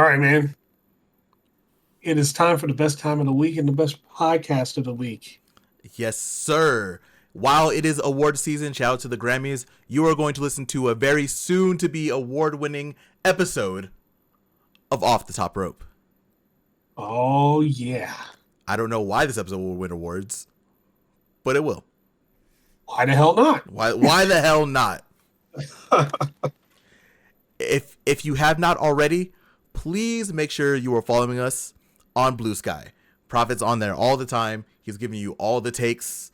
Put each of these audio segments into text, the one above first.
right, man. It is time for the best time of the week and the best podcast of the week. Yes, sir. While it is award season, shout out to the Grammys, you are going to listen to a very soon to be award winning episode of Off the Top Rope. Oh, yeah. I don't know why this episode will win awards, but it will. Why the hell not? Why the hell not? If you have not already, please make sure you are following us on Blue Sky. Prophet's on there all the time. He's giving you all the takes.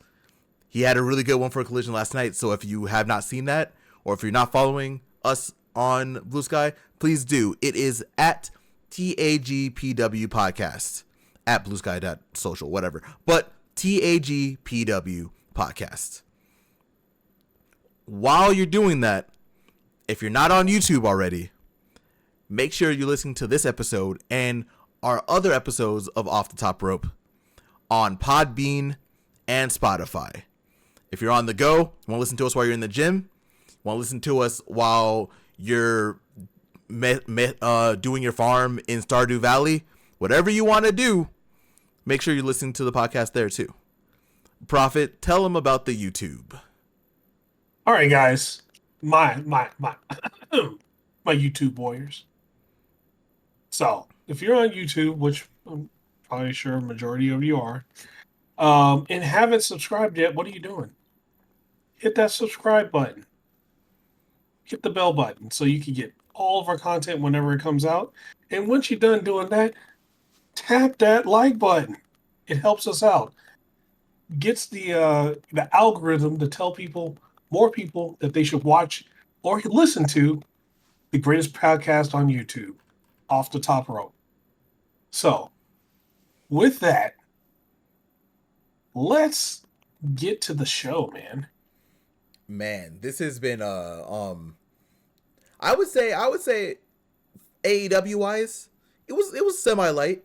He had a really good one for Collision last night, so if you have not seen that, or if you're not following us on Blue Sky, please do. It is at TAGPW Podcast, at bluesky.social, whatever. But TAGPW Podcast. While you're doing that, if you're not on YouTube already, make sure you're listening to this episode and our other episodes of Off the Top Rope on Podbean and Spotify. If you're on the go, you want to listen to us while you're in the gym, want to listen to us while you're doing your farm in Stardew Valley, whatever you want to do, make sure you're listening to the podcast there too. Prophet, tell them about the YouTube. All right, guys. My YouTube warriors. So, if you're on YouTube, which I'm probably sure a majority of you are, and haven't subscribed yet, what are you doing? Hit that subscribe button. Hit the bell button so you can get all of our content whenever it comes out. And once you're done doing that, tap that like button. It helps us out. Gets the algorithm to tell more people that they should watch or listen to the greatest podcast on YouTube, Off the Top Rope. So, with that, let's get to the show, man. Man, this has been I would say AEW wise, it was semi light.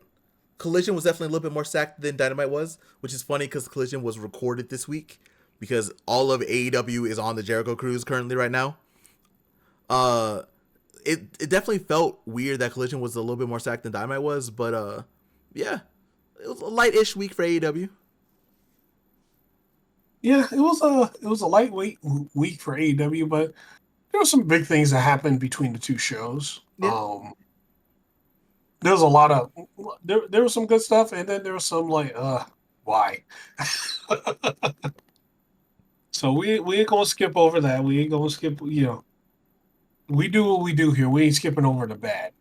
Collision was definitely a little bit more stacked than Dynamite was, which is funny because Collision was recorded this week because all of AEW is on the Jericho cruise currently right now. It definitely felt weird that Collision was a little bit more stacked than Dynamite was, but yeah, it was a light-ish week for AEW. Yeah, it was a lightweight week for AEW, but there were some big things that happened between the two shows. Yeah. There was a lot of there was some good stuff, and then there was some like why. So we ain't gonna skip over that. We ain't gonna skip, we do what we do here. We ain't skipping over the bad,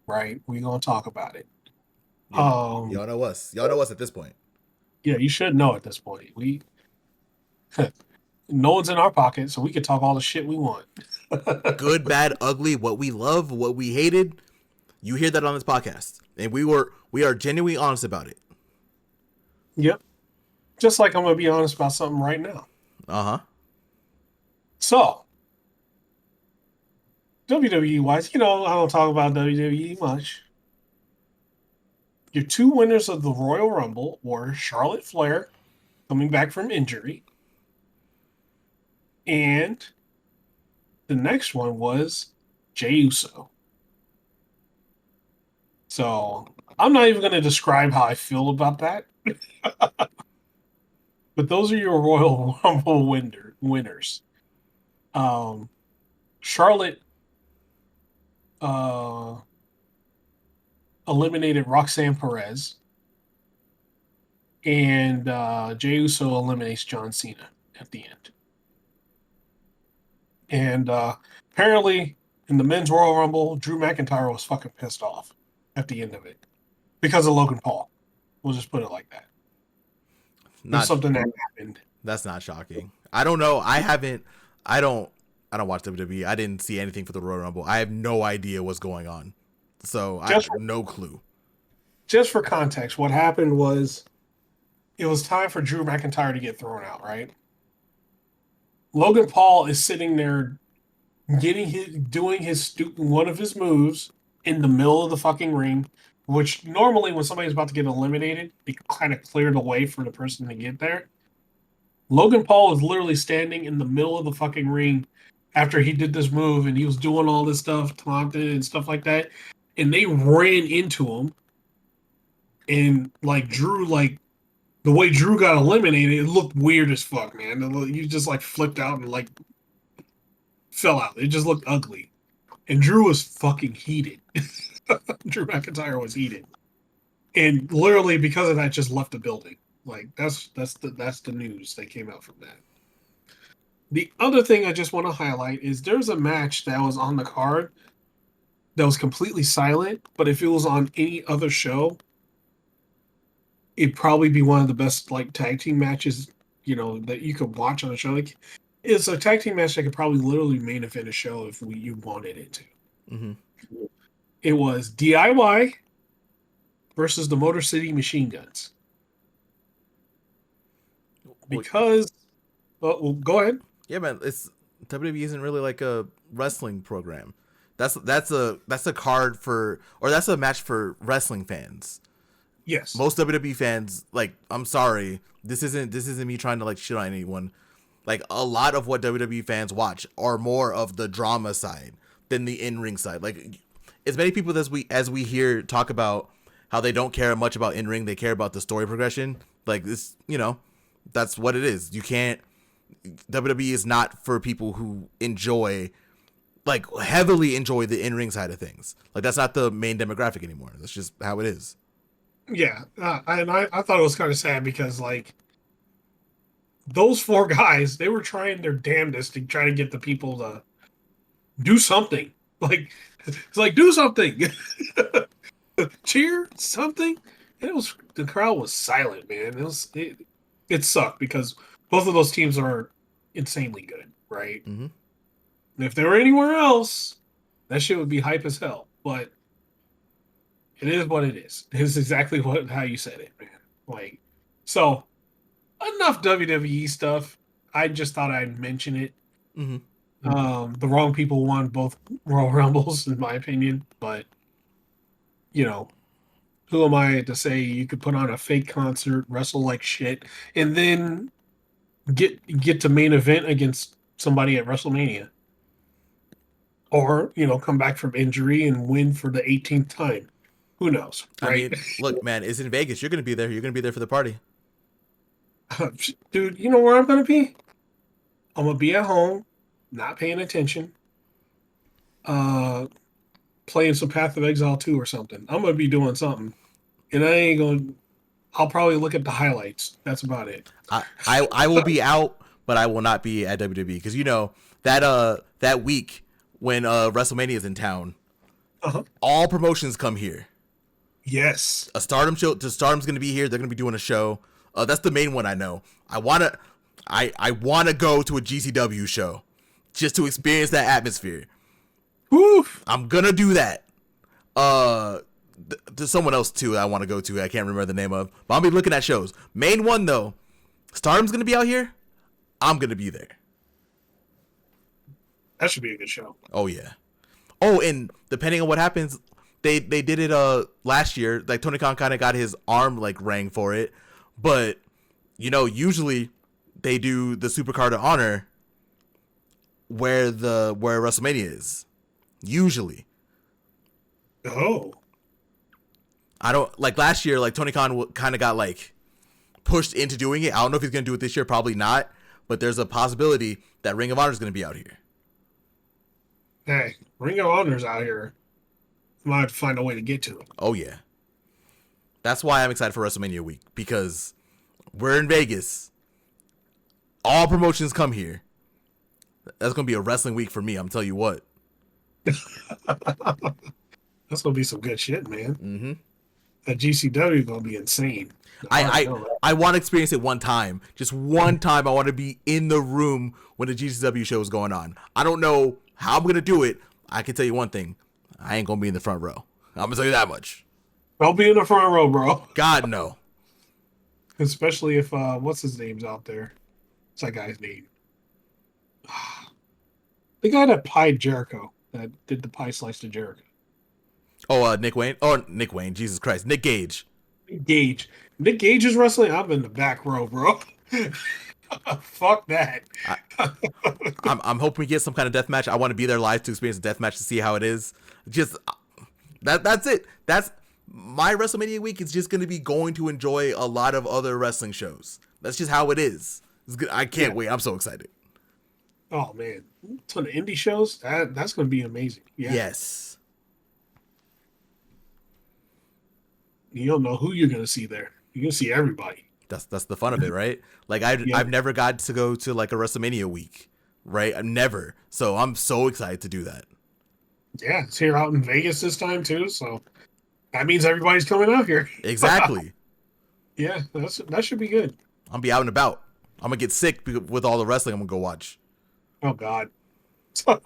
right? We gonna talk about it. Yeah. Y'all know us. Y'all know us at this point. Yeah, you should know at this point. No one's in our pocket, so we can talk all the shit we want. Good, bad, ugly, what we love, what we hated. You hear that on this podcast, and we are genuinely honest about it. Yep. Just like I'm gonna be honest about something right now. So, WWE wise, I don't talk about WWE much. Your two winners of the Royal Rumble were Charlotte Flair, coming back from injury, and the next one was Jey Uso. So, I'm not even going to describe how I feel about that. But those are your Royal Rumble winners. Charlotte eliminated Roxanne Perez, and Jey Uso eliminates John Cena at the end. And apparently, in the men's Royal Rumble, Drew McIntyre was fucking pissed off at the end of it because of Logan Paul. We'll just put it like that. Not something that happened. That's not shocking. I don't know. I don't watch WWE. I didn't see anything for the Royal Rumble. I have no idea what's going on. So I have no clue. Just for context, what happened was it was time for Drew McIntyre to get thrown out, right? Logan Paul is sitting there doing one of his moves in the middle of the fucking ring, which normally when somebody's about to get eliminated, it kind of cleared the way for the person to get there. Logan Paul was literally standing in the middle of the fucking ring after he did this move, and he was doing all this stuff, taunting and stuff like that. and they ran into him, and like Drew, like the way Drew got eliminated, it looked weird as fuck, man. You just like flipped out and like fell out. It just looked ugly, and Drew was fucking heated. Drew McIntyre was heated, and literally because of that, just left the building. Like that's the news that came out from that. The other thing I just want to highlight is there's a match that was on the card that was completely silent, but if it was on any other show, it'd probably be one of the best like tag team matches, that you could watch on a show. Like, it's a tag team match that could probably literally main event a show if you wanted it to. Mm-hmm. It was DIY versus the Motor City Machine Guns. Because, well, go ahead. Yeah, man, it's WWE isn't really like a wrestling program. That's a card for, or that's a match for wrestling fans. Yes. Most WWE fans, like, I'm sorry, this isn't me trying to like shit on anyone. Like, a lot of what WWE fans watch are more of the drama side than the in-ring side. Like, as many people as we hear talk about how they don't care much about in-ring, they care about the story progression. Like, this, that's what it is. You can't. WWE is not for people who enjoy, like, heavily enjoy the in-ring side of things. Like, that's not the main demographic anymore. That's just how it is. Yeah. I thought it was kind of sad because, like, those four guys, they were trying their damnedest to try to get the people to do something. Like, it's like, do something. Cheer, something. And the crowd was silent, man. It sucked because both of those teams are insanely good, right? Mm-hmm. And if they were anywhere else, that shit would be hype as hell. But it is what it is. It is exactly how you said it, man. Like, so enough WWE stuff. I just thought I'd mention it. Mm-hmm. The wrong people won both Royal Rumbles, in my opinion. But who am I to say you could put on a fake concert, wrestle like shit, and then get to main event against somebody at WrestleMania, or come back from injury and win for the 18th time? Who knows, right? I mean, look, man, it's in Vegas. You're gonna be there. You're gonna be there for the party, Dude. You know where I'm gonna be? I'm gonna be at home, not paying attention, playing some Path of Exile 2 or something. I'm gonna be doing something, and I ain't gonna. I'll probably look at the highlights. That's about it. I will be out, but I will not be at WWE because that week when WrestleMania is in town, all promotions come here. Yes, A Stardom show. Stardom's gonna be here. They're gonna be doing a show. That's the main one I know. I wanna go to a GCW show just to experience that atmosphere. Oof. I'm gonna do that. There's someone else too I want to go to. I can't remember the name of, but I'll be looking at shows. Main one though, Stardom's gonna be out here. I'm gonna be there. That should be a good show. Oh yeah. Oh, and depending on what happens, they did it last year. Like Tony Khan kind of got his arm like rang for it, but usually they do the Supercard of Honor where WrestleMania is. Usually. Oh. I don't like last year. Like Tony Khan kind of got like pushed into doing it. I don't know if he's gonna do it this year. Probably not. But there's a possibility that Ring of Honor is gonna be out here. Hey, Ring of Honor's out here. I might have to find a way to get to it. Oh yeah. That's why I'm excited for WrestleMania week because we're in Vegas. All promotions come here. That's gonna be a wrestling week for me. I'm telling you what. That's gonna be some good shit, man. Mm-hmm. That GCW is gonna be insane. I want to experience it one time. Just one time I want to be in the room when the GCW show is going on. I don't know how I'm going to do it. I can tell you one thing. I ain't going to be in the front row. I'm going to tell you that much. Don't be in the front row, bro. God, no. Especially if, what's his name's out there? What's that guy's name? The guy that pied Jericho, that did the pie slice to Jericho. Oh, Nick Wayne? Oh, Nick Wayne. Jesus Christ. Nick Gage. Nick Gage is wrestling. I'm in the back row, bro. Fuck that. I'm hoping we get some kind of death match. I want to be there live to experience a death match to see how it is. Just That's it. That's my WrestleMania week. Is just going to be going to enjoy a lot of other wrestling shows. That's just how it is. I can't wait. I'm so excited. Oh man, ton of indie shows. That's going to be amazing. Yeah, Yes. you don't know who you're going to see there. You're going to see everybody. That's the fun of it, right? Like Yeah, I've never got to go to like a WrestleMania week, right? I've never. So I'm so excited to do that. yeah. It's here out in Vegas this time too. So that means everybody's coming out here. Exactly. Yeah, that should be good. I'll be out and about. I'm gonna get sick with all the wrestling I'm gonna go watch. Oh God. But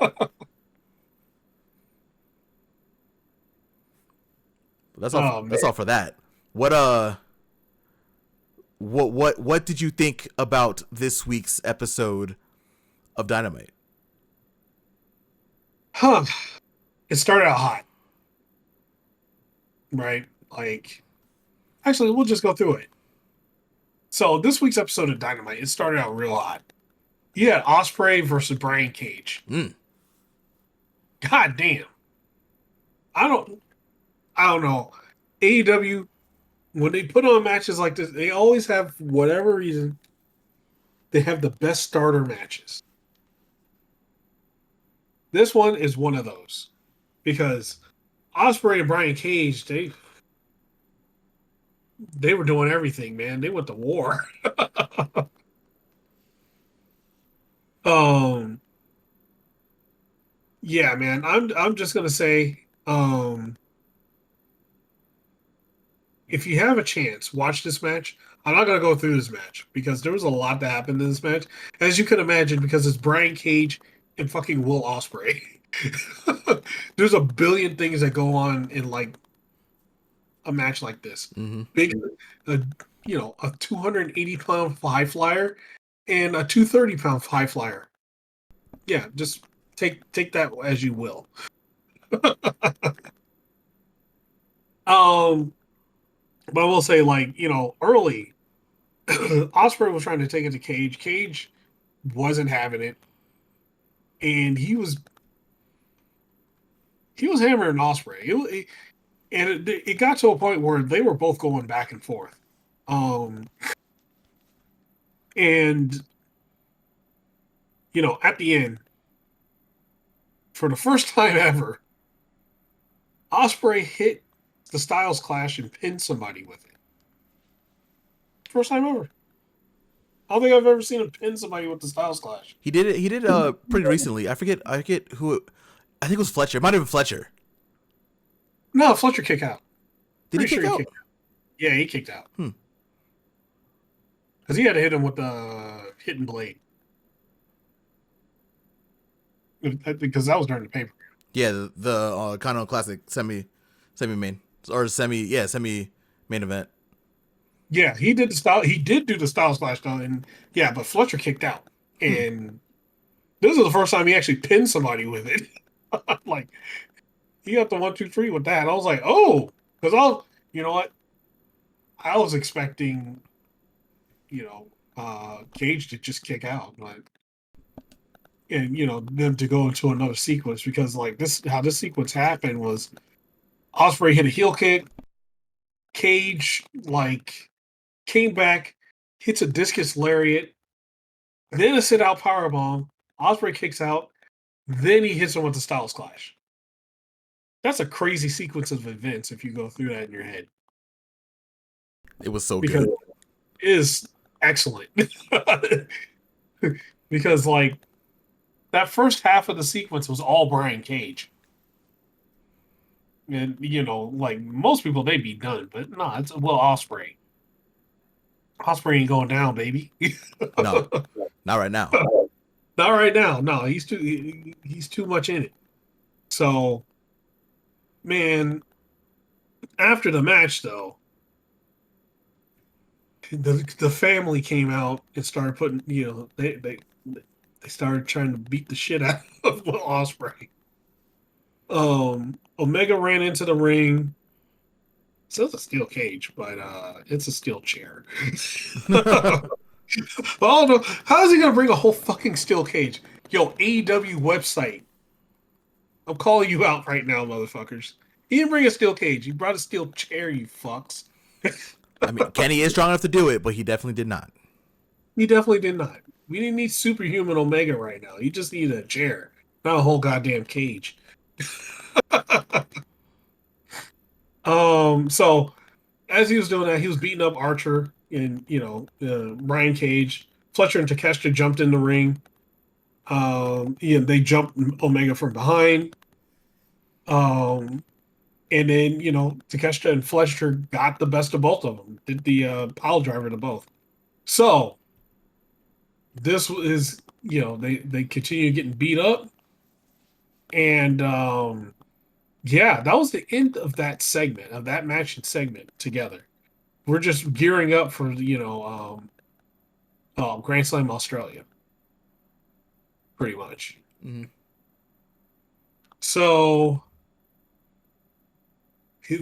that's all. Oh man. That's all for that. What what did you think about this week's episode of Dynamite? Huh. It started out hot, right? Like, actually, we'll just go through it. So this week's episode of Dynamite, it started out real hot. You had Ospreay versus Brian Cage. Mm. God damn. I don't I don't know. AEW, when they put on matches like this, they always have whatever reason, they have the best starter matches. This one is one of those. Because Ospreay and Brian Cage, they were doing everything, man. They went to war. um yeah, man. I'm just gonna say, if you have a chance, watch this match. I'm not gonna go through this match because there was a lot that happened in this match, as you can imagine, because it's Brian Cage and fucking Will Ospreay. There's a billion things that go on in like a match like this. Mm-hmm. Big, uh, a 280-pound high flyer and a 230-pound high flyer. Yeah, just take that as you will. But I will say, like, early, Osprey was trying to take it to Cage. Cage wasn't having it, and he was hammering Osprey. It got to a point where they were both going back and forth. And at the end, for the first time ever, Osprey hit the Styles Clash and pinned somebody with it. First time ever. I don't think I've ever seen him pin somebody with the Styles Clash. He did it. He did pretty recently. I forget who. I think it was Fletcher. It might have been Fletcher. No, Fletcher kicked out. Did he Pretty kick sure out? kicked out. Yeah, he kicked out. Hmm. Because he had to hit him with the hidden blade. Because that was during the paper. Yeah, the Continental Classic semi main semi main event. Yeah, he did the style. He did do the Styles Clash though, and yeah, but Fletcher kicked out, and this is the first time he actually pinned somebody with it. Like he got the 1, 2, 3 with that. I was like, oh, because you know what? I was expecting, Cage to just kick out, like, and them to go into another sequence because like this, how this sequence happened was Osprey hit a heel kick, Cage like came back, hits a discus lariat, then a sit out powerbomb. Osprey kicks out, then he hits him with the Styles Clash. That's a crazy sequence of events if you go through that in your head. It was so Because good. it is excellent. Because like that first half of the sequence was all Brian Cage. And like most people they'd be done, but no, it's Will Ospreay. Ospreay ain't going down, baby. No, not right now. Not right now. No, he's too much in it. So, man, after the match though, the family came out and started putting, they started trying to beat the shit out of Will Ospreay. Omega ran into the ring. So it's a steel cage, but it's a steel chair. Oh no! How is he gonna bring a whole fucking steel cage? Yo, AEW website. I'm calling you out right now, motherfuckers. He didn't bring a steel cage. He brought a steel chair, you fucks. I mean, Kenny is strong enough to do it, but he definitely did not. He definitely did not. We didn't need superhuman Omega right now. You just needed a chair, not a whole goddamn cage. So as he was doing that, he was beating up Archer and Brian Cage. Fletcher and Takeshita jumped in the ring. They jumped Omega from behind. And then Takeshita and Fletcher got the best of both of them. Did the pile driver to both. So this is they continue getting beat up, and yeah, that was the end of that segment, of that match and segment together. We're just gearing up for Grand Slam Australia, pretty much. Mm-hmm. So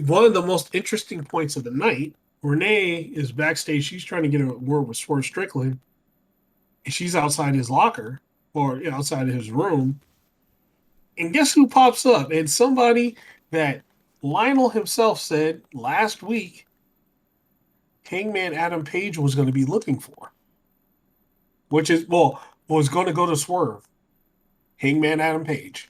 one of the most interesting points of the night, Renee is backstage. She's trying to get a word with Swerve Strickland. And she's outside his locker, or outside of his room. And guess who pops up? And somebody that Lionel himself said last week Hangman Adam Page was going to be looking for. Which is, was going to go to Swerve. Hangman Adam Page.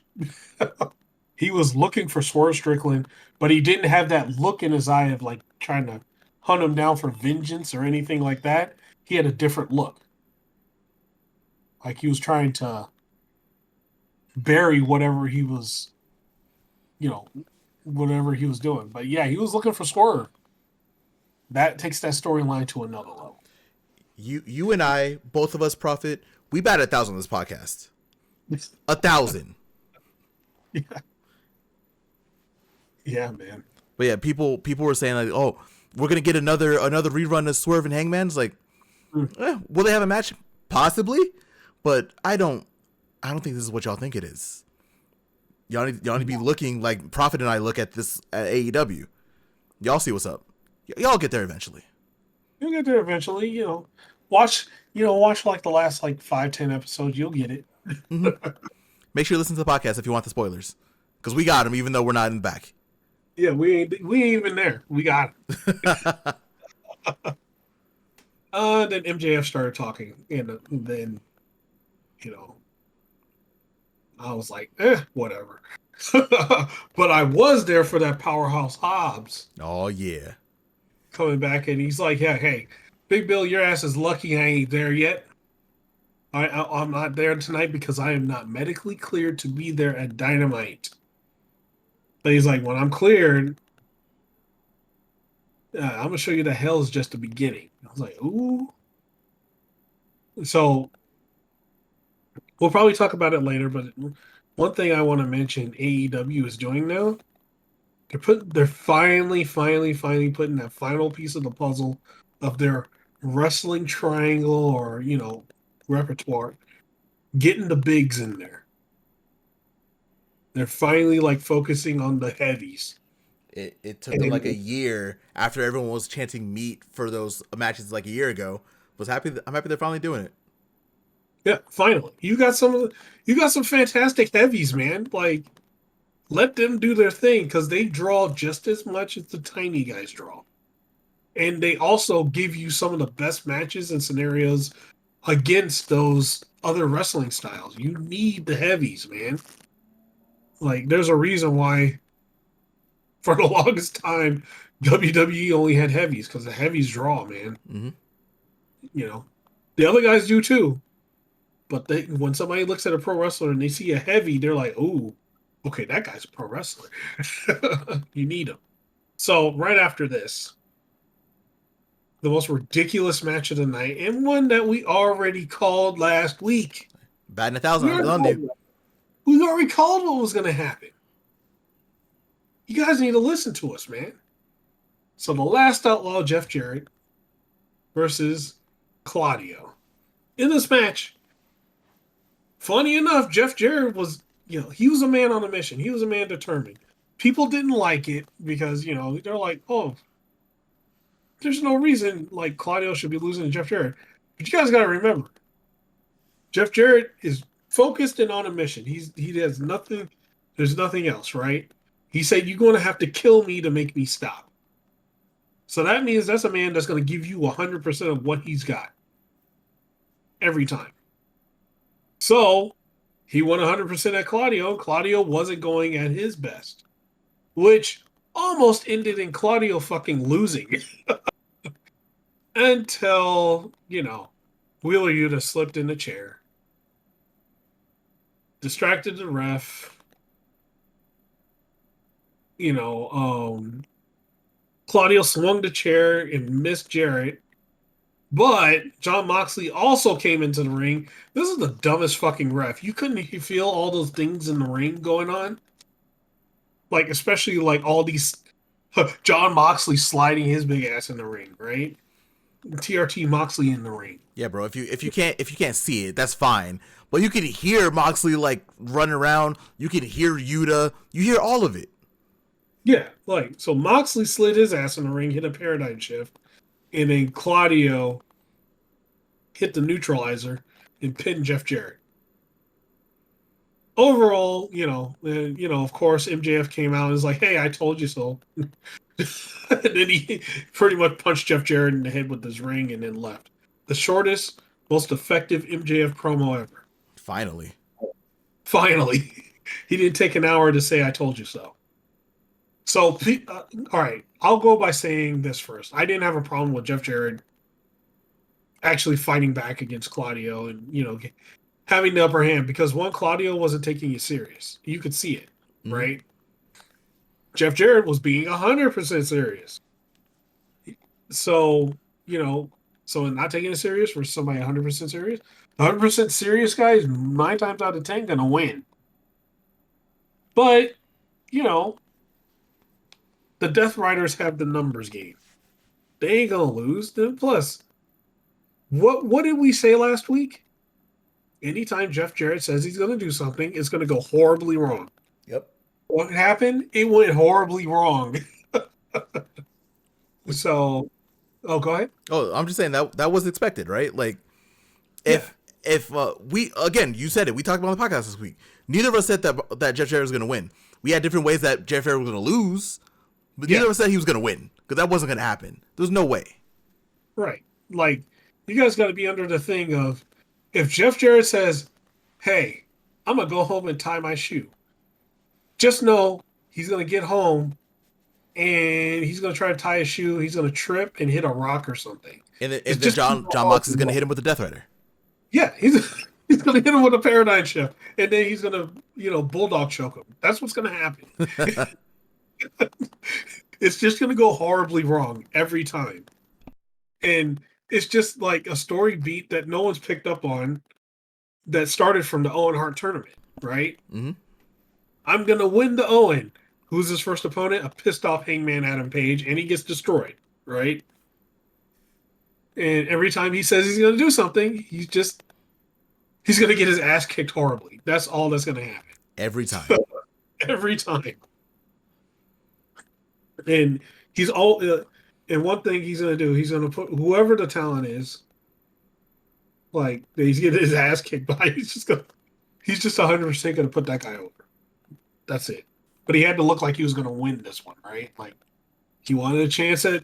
He was looking for Swerve Strickland, but he didn't have that look in his eye of like trying to hunt him down for vengeance or anything like that. He had a different look. Like he was trying to bury whatever he was, whatever he was doing. But yeah, he was looking for Swerve. That takes that storyline to another level. You and I, both of us, Prophet, we bat 1,000 on this podcast. 1,000. Yeah. Yeah, man. But yeah, people were saying like, oh, we're gonna get another rerun of Swerve and Hangman's. Like, will they have a match? Possibly, but I don't think this is what y'all think it is. Y'all need to be looking like Prophet and I look at this at AEW. Y'all see what's up. Y'all get there eventually. You'll get there eventually. Watch like the last 5-10 episodes. You'll get it. Mm-hmm. Make sure you listen to the podcast if you want the spoilers, because we got them even though we're not in the back. Yeah, we ain't even there. We got it. Then MJF started talking, and then I was like, whatever. But I was there for that Powerhouse Hobbs. Oh yeah, coming back, and he's like, yeah, hey, Big Bill, your ass is lucky I ain't there yet. I'm not there tonight because I am not medically cleared to be there at Dynamite. But he's like, when I'm cleared, I'm going to show you that hell is just the beginning. I was like, ooh. So we'll probably talk about it later, but one thing I want to mention AEW is doing now, they're finally putting that final piece of the puzzle of their wrestling triangle or, repertoire, getting the bigs in there. They're finally focusing on the heavies. It took them a year after everyone was chanting meat for those matches a year ago. I'm happy they're finally doing it. Yeah, finally. You got some fantastic heavies, man. Let them do their thing because they draw just as much as the tiny guys draw. And they also give you some of the best matches and scenarios against those other wrestling styles. You need the heavies, man. There's a reason why for the longest time WWE only had heavies because the heavies draw, man. Mm-hmm. The other guys do too. But when somebody looks at a pro wrestler and they see a heavy, they're like, "Ooh, okay, that guy's a pro wrestler." You need him. So right after this, the most ridiculous match of the night, and one that we already called last week. Batting 1,000. We already called what was going to happen. You guys need to listen to us, man. So the last outlaw, Jeff Jarrett, versus Claudio. In this match, funny enough, Jeff Jarrett was, he was a man on a mission. He was a man determined. People didn't like it because, they're like, oh, there's no reason Claudio should be losing to Jeff Jarrett. But you guys got to remember, Jeff Jarrett is focused and on a mission. He has nothing. There's nothing else, right? He said, "You're going to have to kill me to make me stop." So that means that's a man that's going to give you 100% of what he's got every time. So he won 100% at Claudio. Claudio wasn't going at his best, which almost ended in Claudio fucking losing until, Wheeler Yuta slipped in the chair, distracted the ref. Claudio swung the chair and missed Jarrett. But John Moxley also came into the ring. This is the dumbest fucking ref. You couldn't feel all those things in the ring going on? Like, especially like all these John Moxley sliding his big ass in the ring, right? TRT Moxley in the ring. Yeah, bro. If you can't see it, that's fine. But you can hear Moxley like running around. You can hear Yuta. You hear all of it. Yeah, so Moxley slid his ass in the ring, hit a paradigm shift, and then Claudio hit the neutralizer and pinned Jeff Jarrett. Overall, of course, MJF came out and was like, "Hey, I told you so." And then he pretty much punched Jeff Jarrett in the head with his ring and then left. The shortest, most effective MJF promo ever. Finally. He didn't take an hour to say, "I told you so." So, all right, I'll go by saying this first. I didn't have a problem with Jeff Jarrett actually fighting back against Claudio and, having the upper hand because, one, Claudio wasn't taking it serious. You could see it, right? Jeff Jarrett was being 100% serious. So, not taking it serious for somebody 100% serious, 100% serious guy is 9 times out of 10 going to win. But, the Death Riders have the numbers game. They ain't gonna lose. Plus, what did we say last week? Anytime Jeff Jarrett says he's gonna do something, it's gonna go horribly wrong. Yep. What happened? It went horribly wrong. So, go ahead. Oh, I'm just saying that was expected, right? Like, if we, again, you said it. We talked about it on the podcast this week. Neither of us said that Jeff Jarrett was gonna win. We had different ways that Jeff Jarrett was gonna lose. But neither of us said he was going to win because that wasn't going to happen. There's no way. Right. Like, you guys got to be under the thing of if Jeff Jarrett says, "Hey, I'm going to go home and tie my shoe," just know he's going to get home and he's going to try to tie his shoe. He's going to trip and hit a rock or something. And then John Moxley is going to hit him with the Death Rider. Yeah, he's going to hit him with a paradigm shift. And then he's going to, bulldog choke him. That's what's going to happen. It's just going to go horribly wrong every time. And it's just like a story beat that no one's picked up on that started from the Owen Hart tournament, right? Mm-hmm. I'm going to win the Owen. Who's his first opponent? A pissed off Hangman Adam Page, and he gets destroyed, right? And every time he says he's going to do something, he's going to get his ass kicked horribly. That's all that's going to happen. Every time. Every time. And and one thing he's going to do, he's going to put whoever the talent is, like, he's getting his ass kicked by, he's just 100% going to put that guy over. That's it. But he had to look like he was going to win this one, right? Like, he wanted a chance at,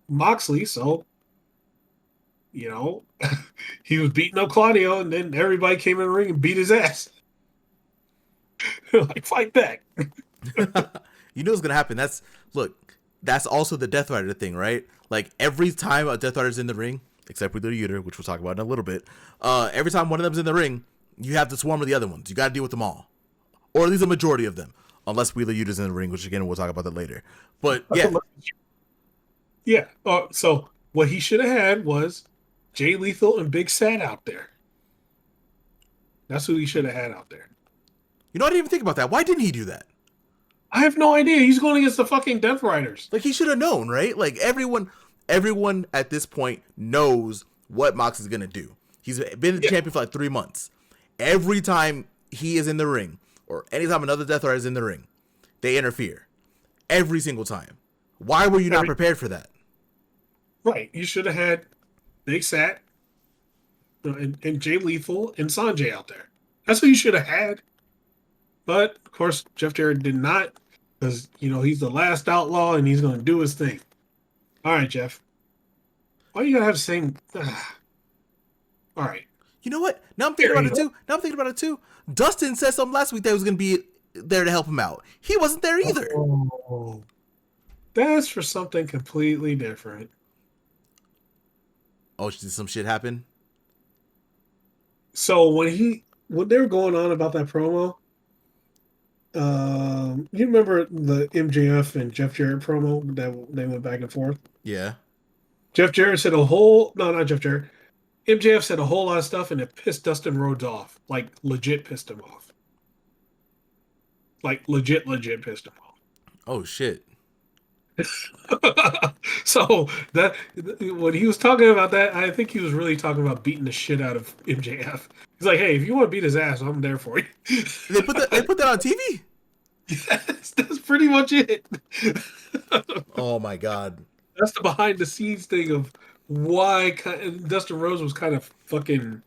Moxley, so, he was beating up Claudio, and then everybody came in the ring and beat his ass. Like, fight back. You know what's gonna happen. That's also the Death Rider thing, right? Like, every time a Death Rider's in the ring, except with the Uter, which we'll talk about in a little bit, every time one of them's in the ring, you have to swarm with the other ones. You got to deal with them all, or at least a majority of them, unless Wheeler Yuta's in the ring, which again we'll talk about that later. But yeah. So what he should have had was Jay Lethal and Big Sad out there. That's who he should have had out there. I didn't even think about that. Why didn't he do that? I have no idea. He's going against the fucking Death Riders. Like, he should have known, right? Like, everyone at this point knows what Mox is gonna do. He's been the champion for like 3 months. Every time he is in the ring, or anytime another Death Rider is in the ring, they interfere. Every single time. Why were you not prepared for that? Right. You should have had Big Sat and Jay Lethal and Sanjay out there. That's what you should have had. But, of course, Jeff Jarrett did not because he's the last outlaw and he's going to do his thing. All right, Jeff. Why you gotta have the same? All right. You know what? Now I'm thinking There about you it go. too. Dustin said something last week that was gonna be there to help him out. He wasn't there either. Oh, that's for something completely different. Oh, did some shit happen? So when they were going on about that promo, you remember the MJF and Jeff Jarrett promo that they went back and forth? Yeah. Jeff Jarrett said a whole no, not Jeff Jarrett. MJF said a whole lot of stuff and it pissed Dustin Rhodes off. Like legit pissed him off. Like legit pissed him Oh shit. off. So that when he was talking about that, I think he was really talking about beating the shit out of MJF. He's like, "Hey, if you want to beat his ass, I'm there for you." They put that on TV? Yes, that's pretty much it. Oh my god. That's the behind the scenes thing of why Dustin Rhodes was kind of fucking.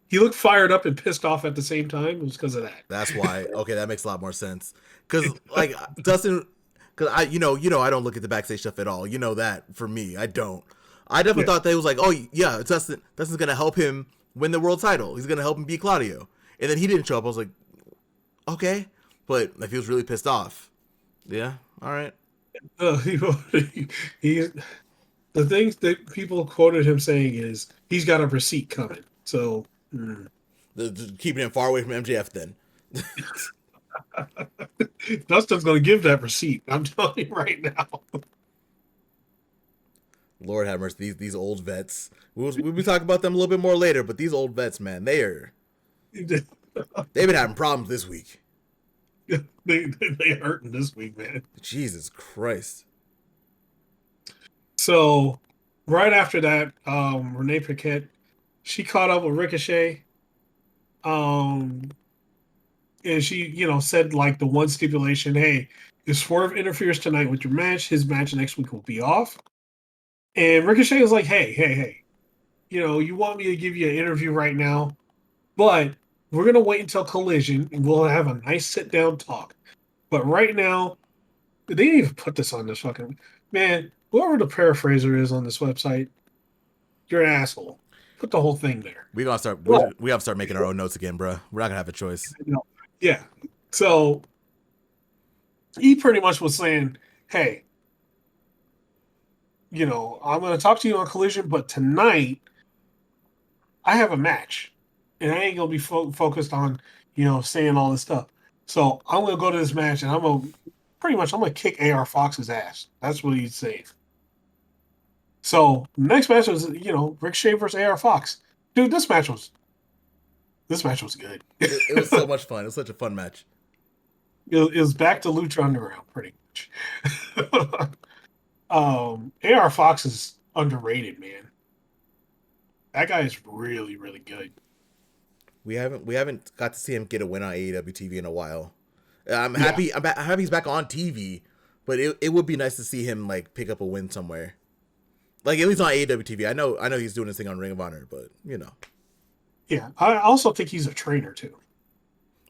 He looked fired up and pissed off at the same time. It was because of that. That's why. Okay, that makes a lot more sense. Cause like Dustin, cause I don't look at the backstage stuff at all. You know that for me, I don't. I definitely thought that it was like, oh yeah, Dustin's gonna help him win the world title. He's gonna help him beat Claudio, and then he didn't show up. I was like, okay, but if he was really pissed off, yeah, all right. He the things that people quoted him saying is he's got a receipt coming. So Keeping him far away from MJF then. Dustin's going to give that receipt. I'm telling you right now. Lord have mercy, these old vets. We'll be talking about them a little bit more later, but these old vets, man, they've been having problems this week. they hurting this week, man. Jesus Christ. So right after that, Renee Paquette, she caught up with Ricochet. And she, said like the one stipulation, hey, if Swerve interferes tonight with your match, his match next week will be off. And Ricochet was like, hey, you want me to give you an interview right now, but we're going to wait until Collision and we'll have a nice sit down talk. But right now, they didn't even put this on this fucking man. Whoever the paraphraser is on this website, you're an asshole. Put the whole thing there. We have to start making our own notes again, bro. We're not gonna have a choice. Yeah. So he pretty much was saying, hey, I'm going to talk to you on Collision, but tonight I have a match, and I ain't gonna be focused on saying all this stuff. So I'm gonna go to this match, and I'm gonna kick AR Fox's ass. That's what he's saying. So the next match was Ricochet versus AR Fox. Dude, this match was good. It was so much fun. It was such a fun match. It was back to Lucha Underground, pretty much. AR Fox is underrated, man. That guy is really, really good. We haven't got to see him get a win on AEW TV in a while. I'm happy. I'm happy he's back on TV, but it would be nice to see him like pick up a win somewhere, like at least on AEW TV. I know he's doing this thing on Ring of Honor, but Yeah, I also think he's a trainer too.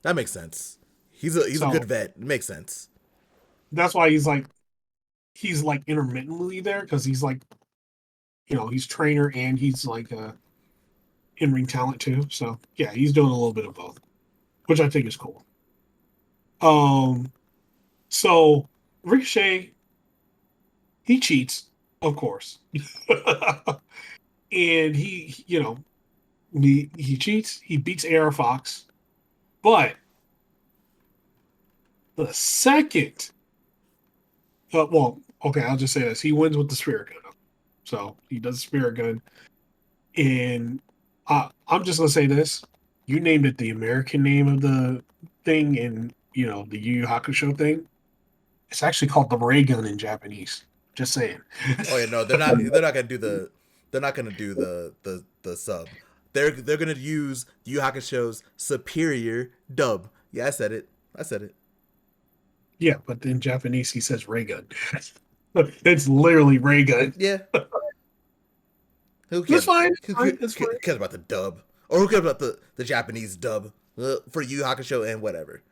that makes sense. He's a good vet. It makes sense. That's why he's like intermittently there because he's like, he's trainer and he's like in-ring talent too. So yeah, he's doing a little bit of both, which I think is cool. So Ricochet, he cheats, of course, and he cheats. He beats AR Fox, but the second, okay, I'll just say this: he wins with the spirit gun. So he does the spirit gun, and I'm just gonna say this: you named it the American name of the thing in the Yu Yu Hakusho thing. It's actually called the ray gun in Japanese. Just saying. Oh yeah, no, they're not gonna do the sub. They're gonna use Yu Yu Hakusho's superior dub. Yeah, I said it. Yeah, but in Japanese he says ray gun. It's literally ray gun. Yeah. Who cares? It's fine. Who It's fine. cares about the dub? Or who cares about the Japanese dub for Yu Yu Hakusho and whatever?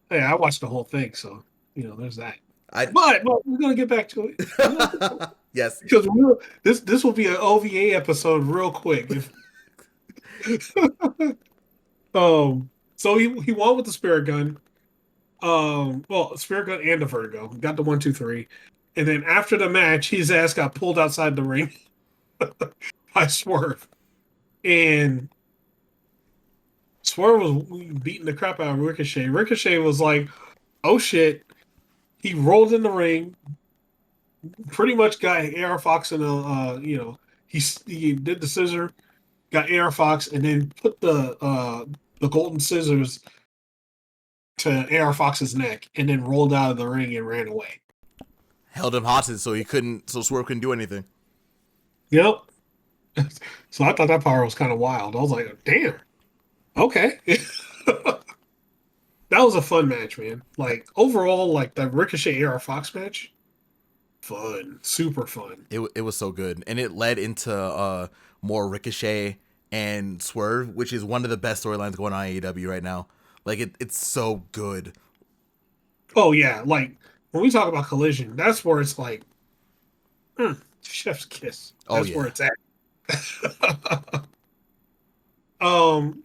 Hey, I watched the whole thing, so there's that. I But we're gonna get back to it. yes. Because this will be an OVA episode real quick. If so he won with the spirit gun. Well, spirit gun and the vertigo. Got the 1, 2, 3, and then after the match, his ass got pulled outside the ring by Swerve, and Swerve was beating the crap out of Ricochet. Ricochet was like, "Oh shit!" He rolled in the ring, pretty much got AR Fox in a, he did the scissor, got AR Fox, and then put the golden scissors to AR Fox's neck, and then rolled out of the ring and ran away. Held him hostage so Swerve couldn't do anything. Yep. So I thought that power was kind of wild. I was like, damn, okay. That was a fun match, man. Like overall, like the Ricochet AR Fox match, fun, super fun. It was so good, and it led into more Ricochet and Swerve, which is one of the best storylines going on AEW right now. Like it's so good. Oh yeah, like when we talk about Collision, that's where it's like, chef's kiss. Oh That's where yeah. it's at.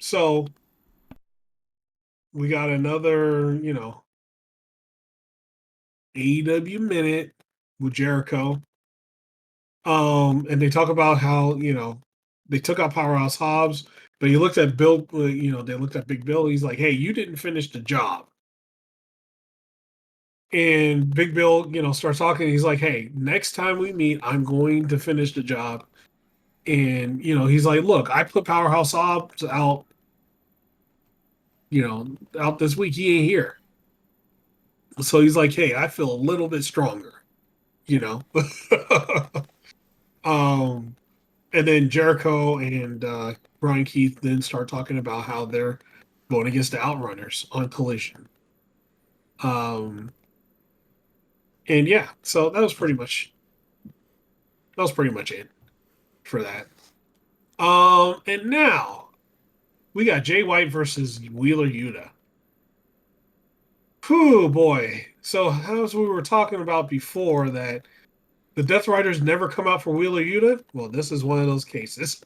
So we got another, AEW minute with Jericho. And they talk about how, they took out Powerhouse Hobbs, but he looked at Bill, they looked at Big Bill. He's like, hey, you didn't finish the job. And Big Bill, starts talking. He's like, hey, next time we meet, I'm going to finish the job. And, he's like, look, I put Powerhouse Hobbs out, out this week. He ain't here. So he's like, hey, I feel a little bit stronger, you know? um, and then Jericho and Brian Keith then start talking about how they're going against the Outrunners on Collision. Um, and yeah, so that was pretty much it for that. And now we got Jay White versus Wheeler Yuta. Whew, boy. So as we were talking about before that the Death Riders never come out for Wheeler Yuta, well, this is one of those cases.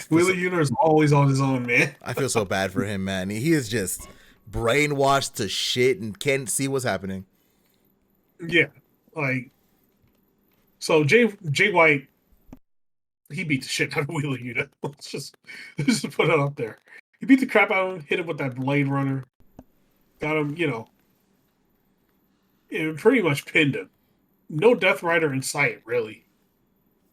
Wheeler Yuta is always on his own, man. I feel so bad for him, man. He is just brainwashed to shit and can't see what's happening. Yeah, like so. Jay White, he beat the shit out of Wheeler Yuta. Let's just put it up there. He beat the crap out of him, hit him with that Blade Runner, got him. It pretty much pinned him. No Death Rider in sight, really.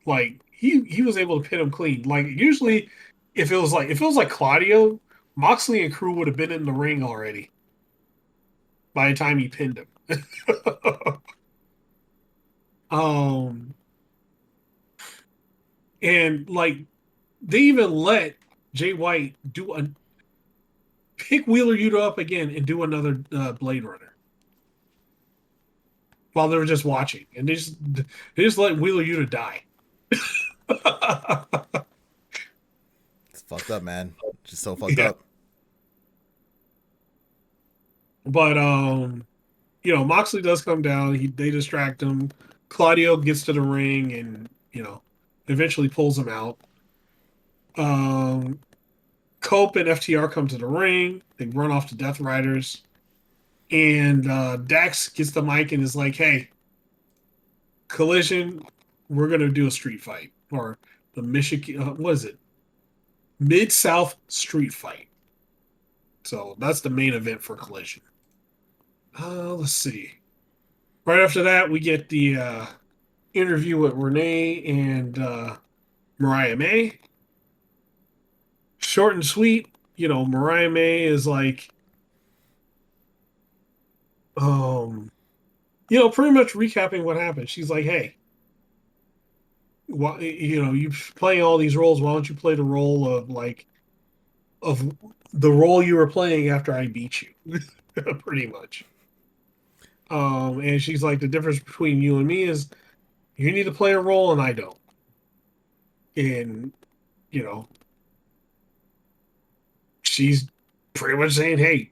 Like he was able to pin him clean. Like usually, if it was like Claudio, Moxley and crew would have been in the ring already by the time he pinned him. um, and like they even let Jay White pick Wheeler Yuta up again and do another Blade Runner while they were just watching, and they just let Wheeler Yuta die. It's fucked up, man. Just so fucked Yeah, up. but Moxley does come down. They distract him. Claudio gets to the ring and eventually pulls him out. Um, Cope and FTR come to the ring. They run off to Death Riders, and Dax gets the mic and is like, "Hey, Collision, we're gonna do a street fight or the Michigan. What is it? Mid South Street Fight." So that's the main event for Collision. Let's see. Right after that, we get the interview with Renee and Mariah May. Short and sweet. Mariah May is like, um, pretty much recapping what happened. She's like, hey, you play all these roles. Why don't you play the role of the role you were playing after I beat you? Pretty much. And she's like, the difference between you and me is you need to play a role and I don't. And, you know, she's pretty much saying, hey,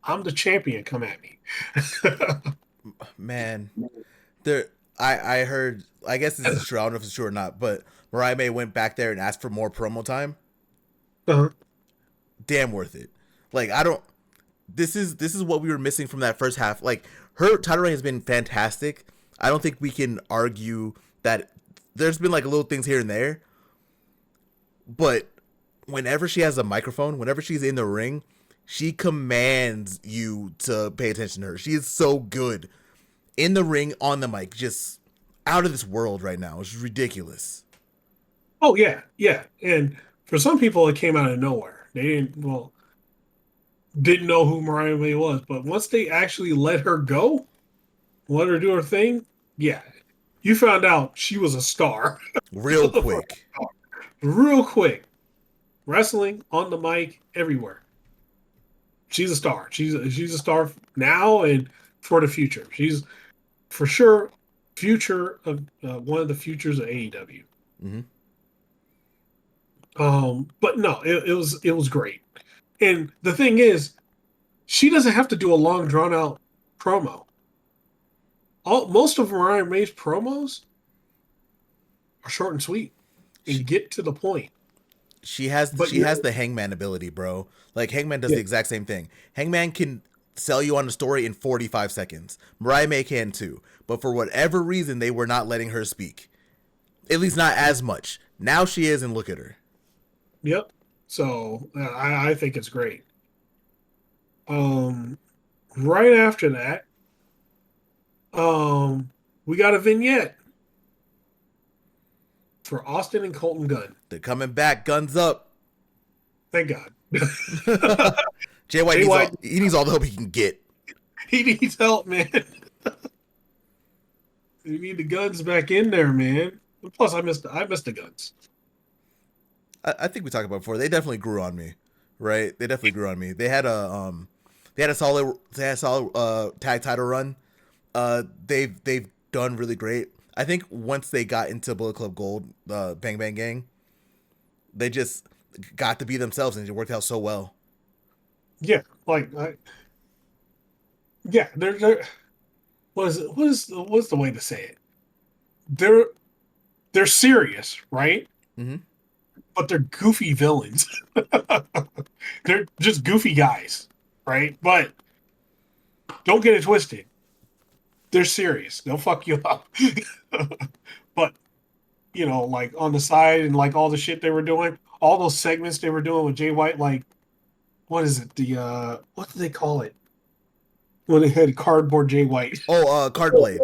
I'm the champion. Come at me. Man, there. I heard. I guess this is true. I don't know if it's true or not, but Mariah May went back there and asked for more promo time. Uh-huh. Damn worth it. Like I don't. This is what we were missing from that first half. Like her title reign has been fantastic. I don't think we can argue that there's been like little things here and there, but whenever she has a microphone, whenever she's in the ring, she commands you to pay attention to her. She is so good in the ring, on the mic, just out of this world right now. It's ridiculous. Oh yeah, yeah. And for some people, it came out of nowhere. They didn't know who Mariah May was, but once they actually let her go, let her do her thing, yeah, you found out she was a star Real quick. real quick. Wrestling on the mic everywhere. She's a star. She's a star now and for the future. She's for sure future of one of the futures of AEW. Mm-hmm. But no, it was great. And the thing is, she doesn't have to do a long drawn out promo. Most of Mariah May's promos are short and sweet She, and get to the point. she has But she has the Hangman ability, bro. Like Hangman does yeah, the exact same thing. Hangman can sell you on the story in 45 seconds. Mariah May can too. But for whatever reason, they were not letting her speak. At least not as much. Now she is, and look at her. yep. So I think it's great. Um, right after that, we got a vignette for Austin and Colton Gunn. They're coming back, guns up. Thank God. Jay White Jay needs White, all the help he can get. he needs help, man. You need the guns back in there, man. Plus, I missed the guns. I think we talked about it before. They definitely grew on me, right? They definitely grew on me. They had a solid tag title run. They've done really great. I think once they got into Bullet Club Gold, Bang Bang Gang, they just got to be themselves, and it worked out so well. Yeah, like yeah, they're what is the way to say it? They're they're serious, right? Mm-hmm. But they're goofy villains. They're just goofy guys, right? But don't get it twisted. They're serious. They'll fuck you up. But like on the side and like all the shit they were doing, all those segments they were doing with Jay White, like what is it? What do they call it? When they had cardboard Jay White, Oh, Card Blade.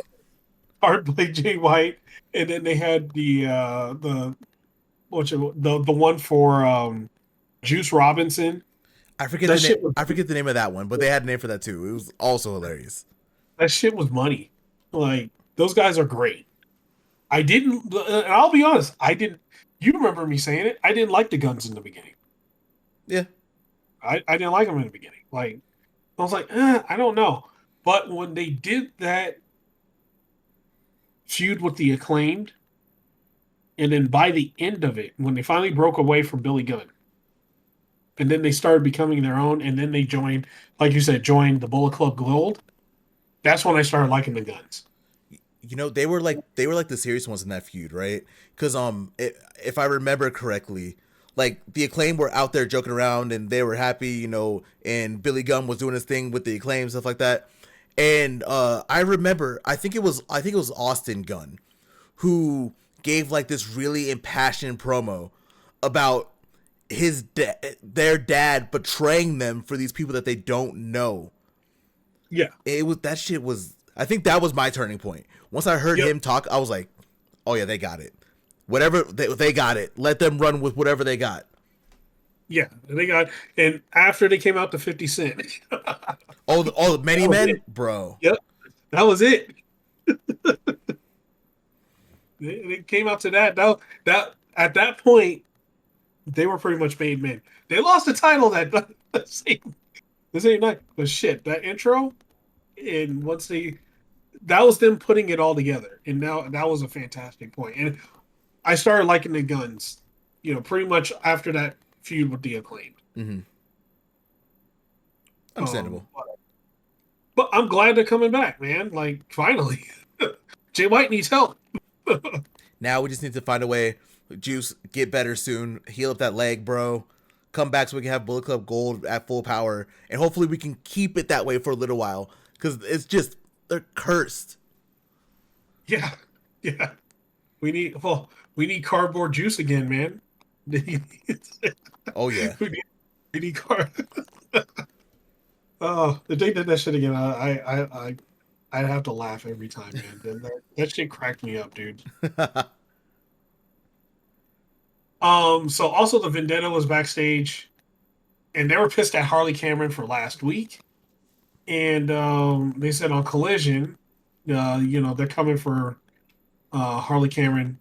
cardboard Jay White, and then they had the one for Juice Robinson. I forget That the name. shit was I forget the name of that one, but they had a name for that too. It was also hilarious. that shit was money. Like those guys are great. I didn't. I'll be honest. I didn't. You remember me saying it? I didn't like the guns in the beginning. Yeah. I didn't like them in the beginning. Like I was like, I don't know. But when they did that feud with the acclaimed, and then by the end of it, when they finally broke away from Billy Gunn, and then they started becoming their own, and then they joined, like you said, joined the Bullet Club Gold. That's when I started liking the guns. They were like the serious ones in that feud, right? Because if I remember correctly, like the Acclaim were out there joking around and they were happy, and Billy Gunn was doing his thing with the Acclaim, stuff like that. And I remember, I think it was Austin Gunn who gave like this really impassioned promo about their dad betraying them for these people that they don't know. Yeah. It was that shit was I think that was my turning point. Once I heard Yep. him talk, I was like, "Oh yeah, they got it. Whatever they got it. Let them run with whatever they got." Yeah. And after they came out to 50 Cent, that Oh, the many was men, it. bro. Yep. That was it. They came out to that at that point, they were pretty much made men. They lost the title the same night. But shit, that intro, and that was them putting it all together. And now that was a fantastic point. And I started liking the guns, pretty much after that feud with the acclaimed. Hmm. Understandable. But I'm glad they're coming back, man. Like finally, Jay White needs help. Now we just need to find a way. Juice, get better soon. Heal up that leg, bro. Come back so we can have Bullet Club Gold at full power, and hopefully we can keep it that way for a little while. Because it's just they're cursed. Yeah, yeah. We need cardboard juice again, man. we Oh yeah, need, we need card. Oh, if they did that shit again, I'd have to laugh every time, man. That shit cracked me up, dude. So also the Vendetta was backstage, and they were pissed at Harley Cameron for last week, and they said on Collision, they're coming for Harley Cameron,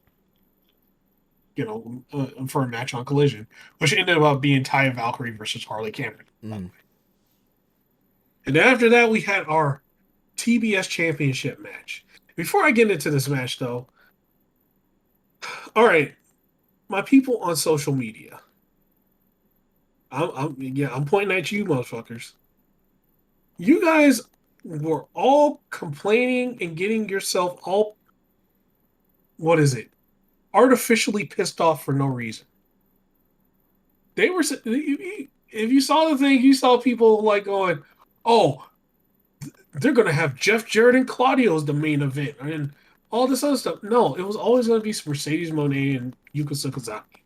for a match on Collision, which ended up being Ty Valkyrie versus Harley Cameron. mm. And then after that, we had our TBS Championship match. Before I get into this match, though, all right, my people on social media, I'm pointing at you, motherfuckers. You guys were all complaining and getting yourself all, what is it, artificially pissed off for no reason. They were, if you saw the thing, you saw people like going, "Oh, they're gonna have Jeff Jarrett and Claudio as the main event," and all this other stuff. No, it was always gonna be Mercedes Mone and Yuka Sakazaki.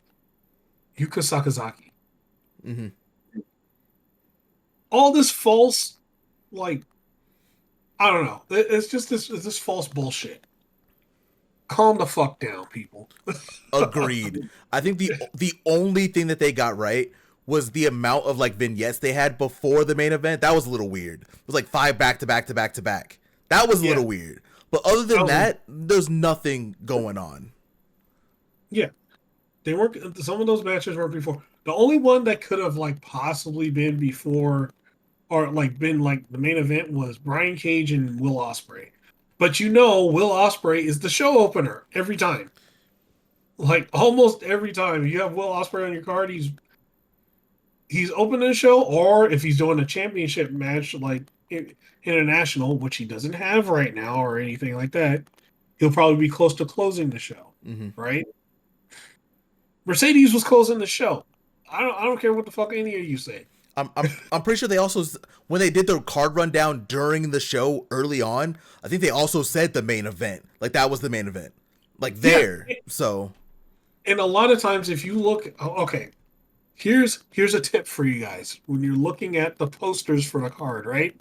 Yuka Sakazaki. Mm-hmm. All this false, like, I don't know. It's just this false bullshit. Calm the fuck down, people. Agreed. I think the only thing that they got right was the amount of like vignettes they had before the main event. That was a little weird. It was like 5 back to back to back to back. That was a Yeah. little weird. But other than that, there's nothing going on. Yeah, they weren't. Some of those matches weren't before. The only one that could have like possibly been before, or like been like the main event, was Brian Cage and Will Ospreay. But Will Ospreay is the show opener every time. Like almost every time you have Will Ospreay on your card, he's opening the show, or if he's doing a championship match like international, which he doesn't have right now or anything like that, he'll probably be close to closing the show, Mm-hmm. right? Mercedes was closing the show. I don't care what the fuck any of you say. I'm pretty sure they also, when they did their card rundown during the show early on, I think they also said the main event, like that was the main event, like there. Yeah. So, And a lot of times, if you look, okay, here's a tip for you guys when you're looking at the posters for the card, right?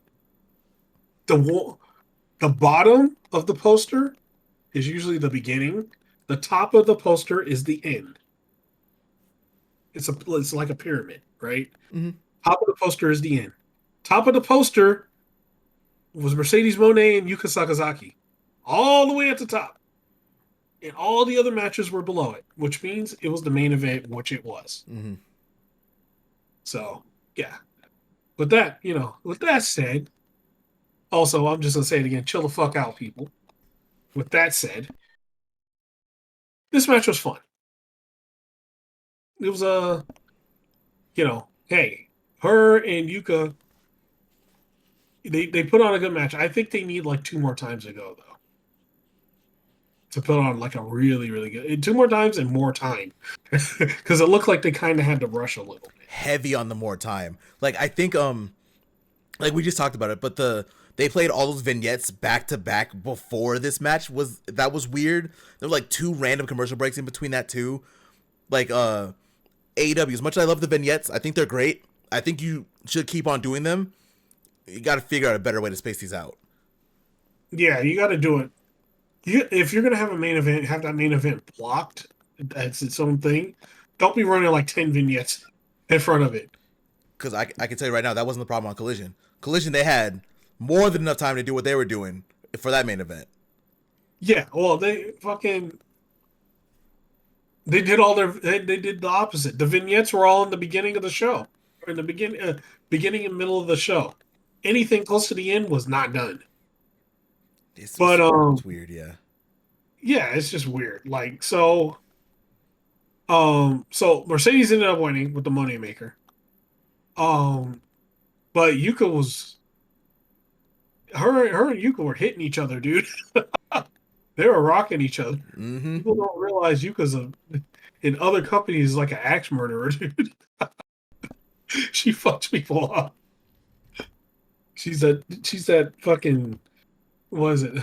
The bottom of the poster is usually the beginning. The top of the poster is the end. It's like a pyramid, right? mm-hmm. Top of the poster is the end. Top of the poster was Mercedes Mone and Yuka Sakazaki, all the way at the top, and all the other matches were below it, which means it was the main event, which it was. Mm-hmm. So yeah. With that said, also I'm just gonna say it again: chill the fuck out, people. With that said, this match was fun. It was hey, her and Yuka, they put on a good match. I think they need like 2 more times to go though to put on like a really really good 2 more times and more time because it looked like they kind of had to rush a little bit. Heavy on the more time. Like I think like we just talked about it, but they played all those vignettes back to back before this match was weird. There were like 2 random commercial breaks in between that too. Like AEW, as much as I love the vignettes, I think they're great. I think you should keep on doing them. You got to figure out a better way to space these out. Yeah, you got to do it. If you're gonna have a main event, have that main event blocked. That's its own thing. Don't be running like 10 vignettes in front of it. Because I can tell you right now, that wasn't the problem on Collision. Collision, they had more than enough time to do what they were doing for that main event. Yeah, well, they did the opposite. The vignettes were all in the beginning of the show, or in the beginning and middle of the show. Anything close to the end was not done. It's weird, yeah. Yeah, it's just weird. Like so Mercedes ended up winning with the Moneymaker. Um, But Yuka was her and Yuka were hitting each other, dude. They were rocking each other. Mm-hmm. People don't realize Yuka's in other companies like an axe murderer, dude. She fucks people up. She's that fucking what is it?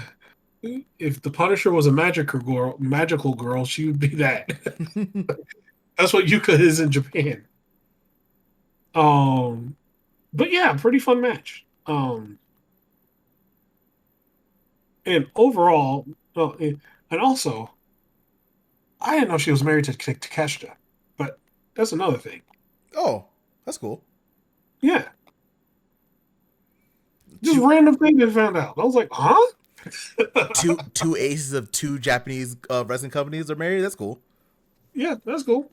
If the Punisher was a magical girl, she would be that. That's what Yuka is in Japan. Um, but yeah, pretty fun match. And overall, and also, I didn't know she was married to Takeshita, but that's another thing. Oh, that's cool. Yeah, just Two random thing I found out. I was like, huh? two aces of two Japanese wrestling companies are married. That's cool. Yeah, that's cool.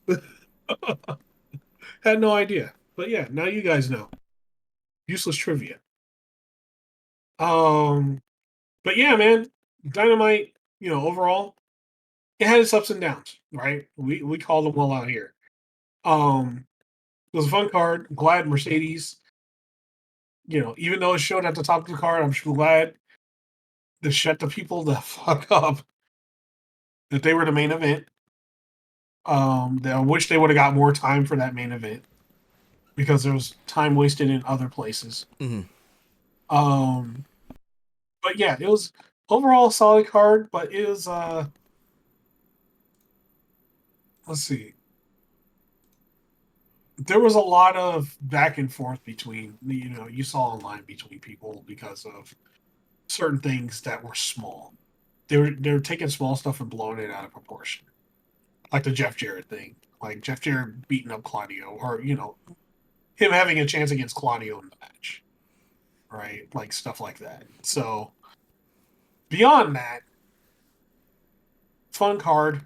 Had no idea, but yeah, now you guys know. Useless trivia. Um, but yeah, man, Dynamite. Overall, it had its ups and downs. Right? We called them all out here. Um, it was a fun card. I'm glad Mercedes. Even though it showed at the top of the card, I'm glad to shut the people the fuck up that they were the main event. I wish they would have got more time for that main event because there was time wasted in other places. Mm-hmm. Um, but yeah, it was overall a solid card, but it was let's see. There was a lot of back and forth between you saw online between people because of certain things that were small. They were taking small stuff and blowing it out of proportion. Like the Jeff Jarrett thing. Like Jeff Jarrett beating up Claudio or him having a chance against Claudio in the match. Right? Like stuff like that. So beyond that, fun card.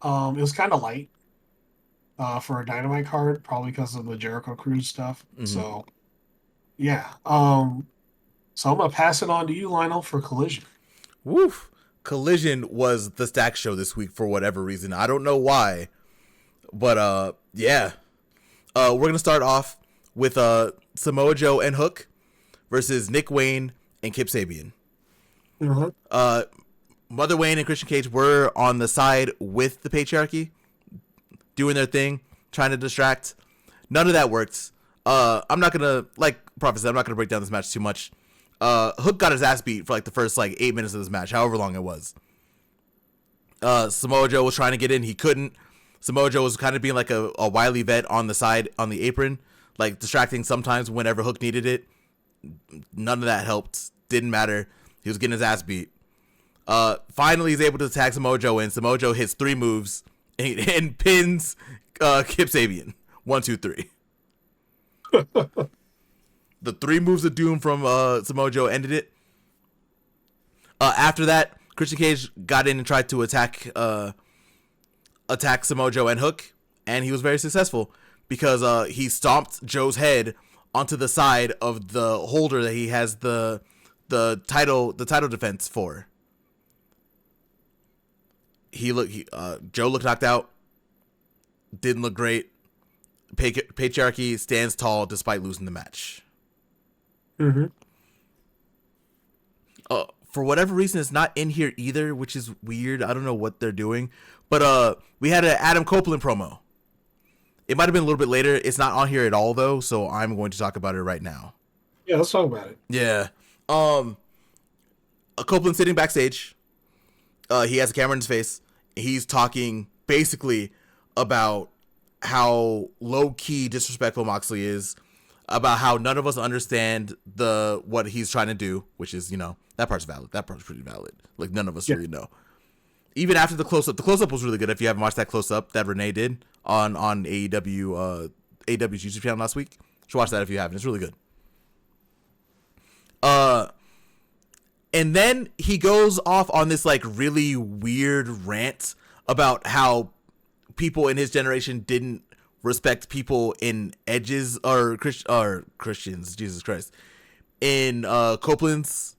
It was kind of light for a Dynamite card, probably because of the Jericho Cruise stuff. Mm-hmm. So yeah. So I'm gonna pass it on to you, Lionel, for Collision. Woof. Collision was the stack show this week for whatever reason. I don't know why. But yeah. We're gonna start off with Samoa Joe and Hook versus Nick Wayne and Kip Sabian. Mm-hmm. Mother Wayne and Christian Cage were on the side with the patriarchy, doing their thing, trying to distract. None of that worked. I'm not gonna, like Prophet said, I'm not gonna break down this match too much. Hook got his ass beat for like the first 8 minutes of this match, however long it was. Samoa Joe was trying to get in, he couldn't. Samoa Joe was kind of being like a wily vet on the side, on the apron, like distracting sometimes whenever Hook needed it. None of that helped. Didn't matter. He was getting his ass beat. Finally, he's able to tag Samoa Joe in. Samoa Joe hits 3 moves and pins Kip Sabian. 1, 2, 3. The 3 moves of doom from Samoa Joe ended it. After that, Christian Cage got in and tried to attack Samoa Joe and Hook, and he was very successful because he stomped Joe's head onto the side of the holder that he has the title defense for. Joe looked knocked out. Didn't look great. Patriarchy stands tall despite losing the match. Mm-hmm. For whatever reason, it's not in here either, which is weird. I don't know what they're doing. But we had an Adam Copeland promo. It might have been a little bit later. It's not on here at all, though, so I'm going to talk about it right now. Yeah, let's talk about it. Yeah. Copeland sitting backstage. He has a camera in his face. He's talking basically about how low-key disrespectful Moxley is, about how none of us understand what he's trying to do, which is, that part's valid. That part's pretty valid. Like, none of us really know. Even after the close-up was really good. If you haven't watched that close-up that Renee did on AEW's YouTube channel last week, you should watch that if you haven't. It's really good. And then he goes off on this really weird rant about how people in his generation didn't respect people in Edge's or Christians, Jesus Christ, in Copeland's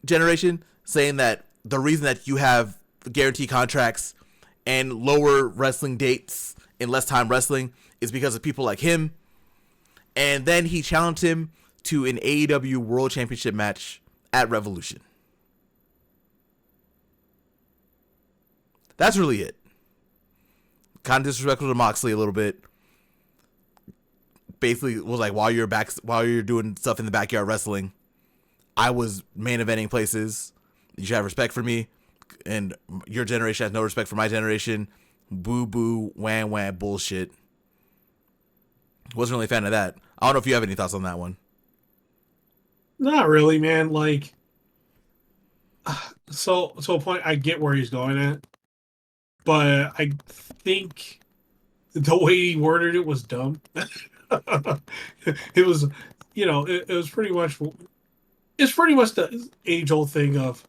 generation, saying that the reason that you have guarantee contracts and lower wrestling dates and less time wrestling is because of people like him. And then he challenged him to an AEW World Championship match at Revolution. That's really it. Kind of disrespectful to Moxley a little bit. Basically was like, while you're doing stuff in the backyard wrestling, I was main eventing places. You should have respect for me. And your generation has no respect for my generation. Boo boo, wham wham, bullshit. Wasn't really a fan of that. I don't know if you have any thoughts on that one. Not really, man. Like, so a point, I get where he's going at, but I think the way he worded it was dumb. It was, it was pretty much, it's pretty much the age old thing of,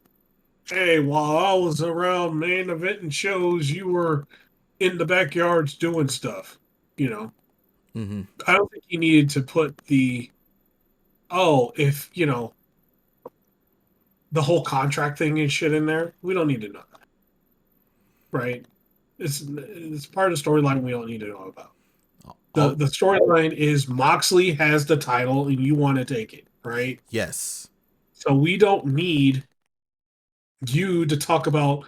hey, while I was around main eventing shows, you were in the backyards doing stuff. Mm-hmm. I don't think he needed to put if the whole contract thing and shit in there. We don't need to know that, right? It's part of the storyline we don't need to know about. The storyline is Moxley has the title and you want to take it, right? Yes. So we don't need you to talk about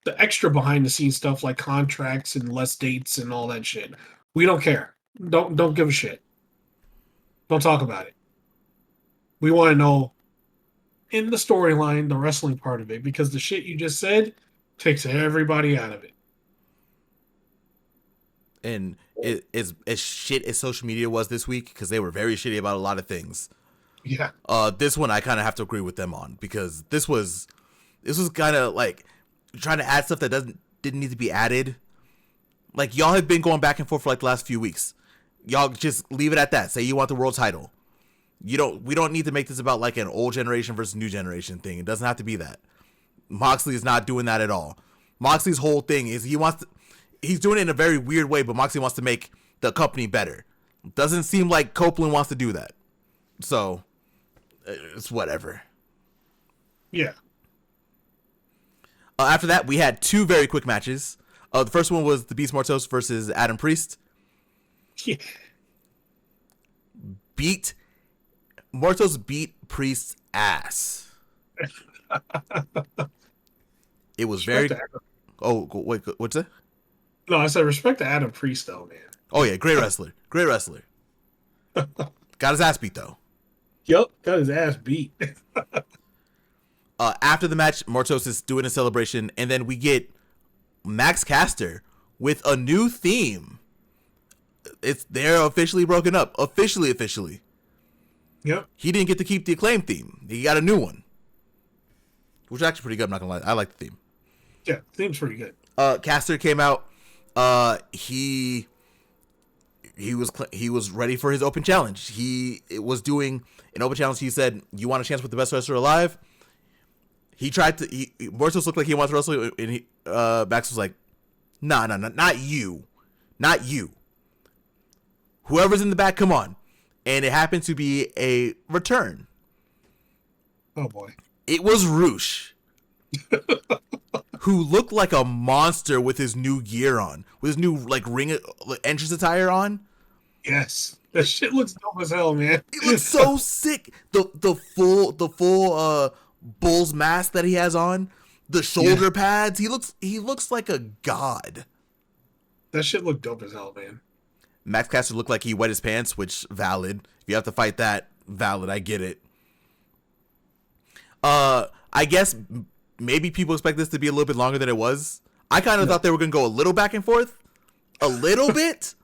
the extra behind the scenes stuff like contracts and less dates and all that shit. We don't care. Don't give a shit. Don't talk about it. We want to know in the storyline, the wrestling part of it, because the shit you just said takes everybody out of it. And as shit as social media was this week, because they were very shitty about a lot of things. Yeah. This one I kind of have to agree with them on, because this was kind of like trying to add stuff that didn't need to be added. Like, y'all have been going back and forth for like the last few weeks. Y'all just leave it at that. Say you want the world title. We don't need to make this about like an old generation versus new generation thing. It doesn't have to be that. Moxley is not doing that at all. Moxley's whole thing is he's doing it in a very weird way, but Moxley wants to make the company better. Doesn't seem like Copeland wants to do that. So it's whatever. Yeah. After that, we had two very quick matches. The first one was the Beast Mortos versus Adam Priest. Yeah. Mortos beat Priest's ass. It was Respect very. Oh wait, what's that? No, I said respect to Adam Priest though, man. Oh yeah, great wrestler. Great wrestler. Got his ass beat though. Yep, got his ass beat. After the match, Mortos is doing a celebration, and then we get Max Caster with a new theme. They're officially broken up. Officially. Yep. He didn't get to keep the Acclaim theme. He got a new one, which is actually pretty good. I'm not gonna lie. I like the theme. Yeah, theme's pretty good. Caster came out. He was ready for his open challenge. He was doing an open challenge. He said, "You want a chance with the best wrestler alive?" He tried to. Mortos looked like he wants to wrestle, and Max was like, "Nah, not you. Whoever's in the back, come on." And it happened to be a return. Oh boy. It was Roosh, who looked like a monster with his new gear on, with his new like ring entrance attire on. Yes, that shit looks dope as hell, man. It looks so sick. The full bull's mask that he has on, the shoulder pads. He looks like a god. That shit looked dope as hell, man. Max Caster looked like he wet his pants, which valid. If you have to fight that, valid. I get it. I guess maybe people expect this to be a little bit longer than it was. I kind of thought they were going to go a little back and forth. A little bit.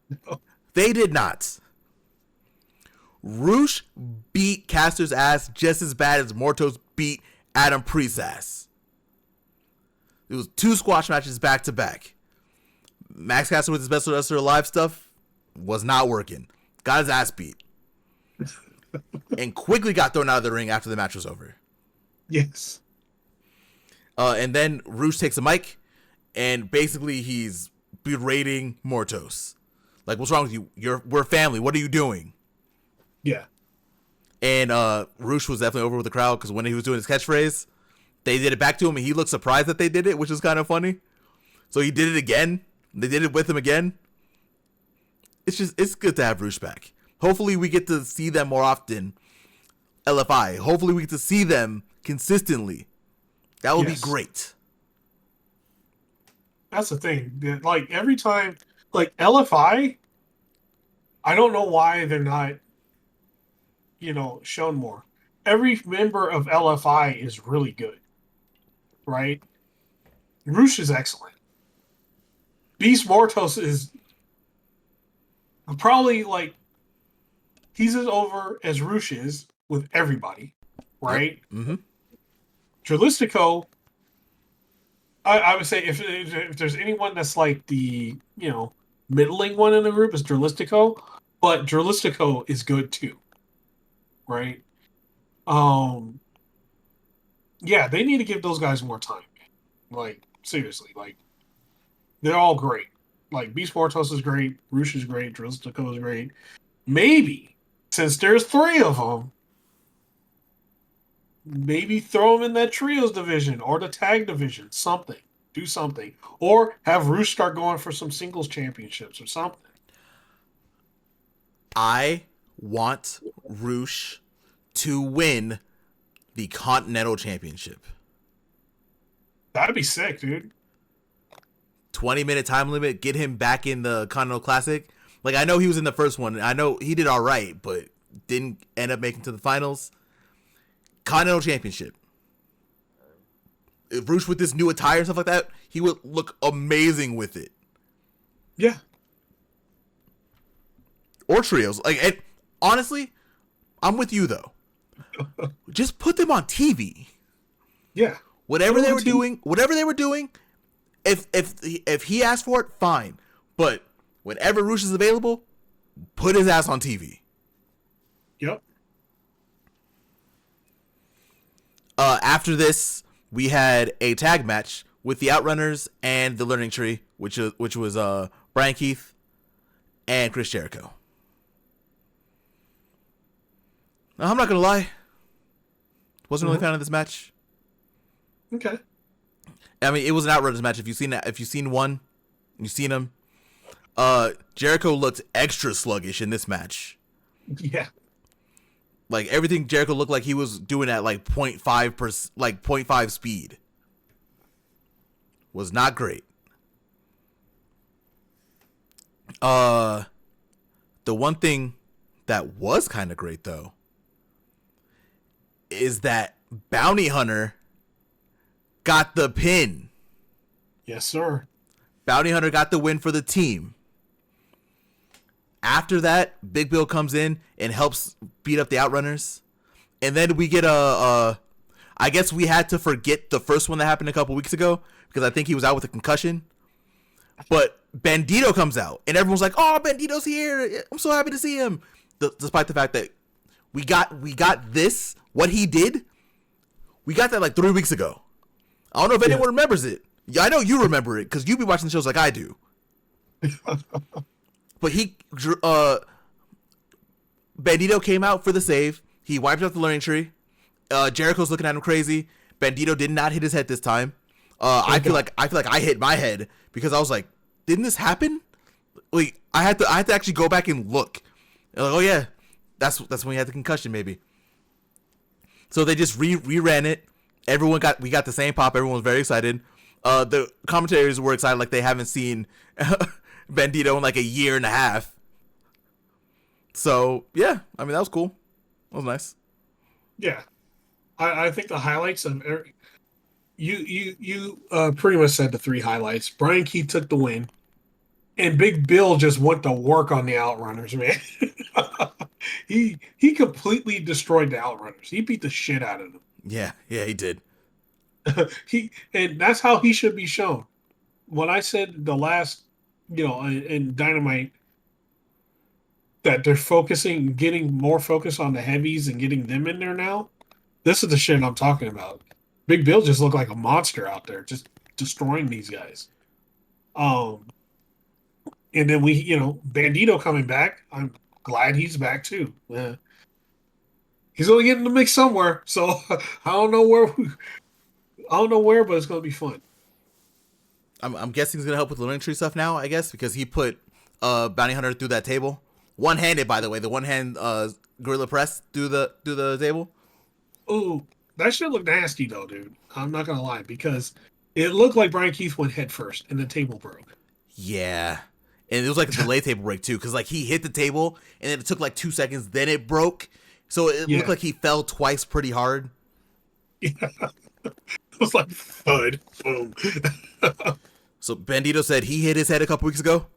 No. They did not. Roosh beat Caster's ass just as bad as Mortos beat Adam Priest's ass. It was 2 squash matches back to back. Max Caster with his best wrestler alive stuff was not working. Got his ass beat. And quickly got thrown out of the ring after the match was over. Yes. And then Roosh takes a mic, and basically he's berating Mortos. Like, what's wrong with you? We're family. What are you doing? Yeah. And Roosh was definitely over with the crowd, because when he was doing his catchphrase, they did it back to him, and he looked surprised that they did it, which is kind of funny. So he did it again. They did it with him again. It's good to have Roosh back. Hopefully we get to see them more often. LFI. Hopefully we get to see them consistently. That would be great. That's the thing. Like every time, like LFI, I don't know why they're not, shown more. Every member of LFI is really good, right? Roosh is excellent. Beast Mortos is probably like he's as over as Roosh is with everybody, right? Yep. Mm-hmm. Dralistico, I would say if there's anyone that's like the middling one in the group is Dralistico, but Dralistico is good too, right? Um, yeah, they need to give those guys more time. Like seriously, like they're all great. Like Beast Mortos is great, Roosh is great, Dralistico is great. Maybe since there's 3 of them, maybe throw them in that trios division or the tag division. Something. Do something. Or have Roosh start going for some singles championships or something. I want Roosh to win the Continental Championship. That'd be sick, dude. 20-minute time limit, get him back in the Continental Classic. Like, I know he was in the first one. I know he did all right, but didn't end up making to the finals. Continental Championship. If Roosh with this new attire and stuff like that, he would look amazing with it. Yeah. Or trios. Like, honestly, I'm with you though. Just put them on TV. Yeah. Whatever they were doing, if he asked for it, fine. But whenever Roosh is available, put his ass on TV. Yep. After this, we had a tag match with the Outrunners and the Learning Tree, which was Brian Keith and Chris Jericho. Now, I'm not gonna lie, wasn't really a fan of this match. Okay. I mean, it was an Outrunners match. If you've seen one, you've seen them. Jericho looked extra sluggish in this match. Yeah. Like everything Jericho looked like he was doing at like 0.5 speed. Was not great. The one thing that was kind of great though is that Bounty Hunter got the pin. Yes, sir. Bounty Hunter got the win for the team. After that, Big Bill comes in and helps beat up the Outrunners. And then we get I guess we had to forget the first one that happened a couple weeks ago because I think he was out with a concussion. But Bandito comes out and everyone's like, "Oh, Bandito's here. I'm so happy to see him." Despite the fact that we got this, what he did, we got that like 3 weeks ago. I don't know if anyone remembers it. Yeah, I know you remember it because you be watching shows like I do. But Bandito came out for the save. He wiped out the Learning Tree. Jericho's looking at him crazy. Bandito did not hit his head this time. I feel like I hit my head because I was like, didn't this happen? Like I had to actually go back and look. Like, oh yeah, that's when he had the concussion maybe. So they just reran it. We got the same pop. Everyone was very excited. The commentators were excited like they haven't seen Bandito in like a year and a half. So yeah, I mean that was cool. That was nice. Yeah, I think the highlights of you pretty much said the 3 highlights. Brian Keith took the win, and Big Bill just went to work on the Outrunners, man. he completely destroyed the Outrunners. He beat the shit out of them. Yeah, he did. And that's how he should be shown. When I said the last, in Dynamite, that they're getting more focus on the heavies and getting them in there now. This is the shit I'm talking about. Big Bill just looked like a monster out there, just destroying these guys. And then Bandito coming back. I'm glad he's back too. He's only getting the mix somewhere, so I don't know where, but it's gonna be fun. I'm guessing he's gonna help with the Learning Tree stuff now, I guess, because he put Bounty Hunter through that table. One handed, by the way, the one hand gorilla press through the table. Ooh, that shit looked nasty though, dude. I'm not gonna lie because it looked like Brian Keith went head first and the table broke. Yeah. And it was like a delay table break too, because like he hit the table and then it took like 2 seconds, then it broke. So it looked Yeah, like he fell twice pretty hard. yeah. It was like thud, boom. So Bandito said he hit his head a couple weeks ago.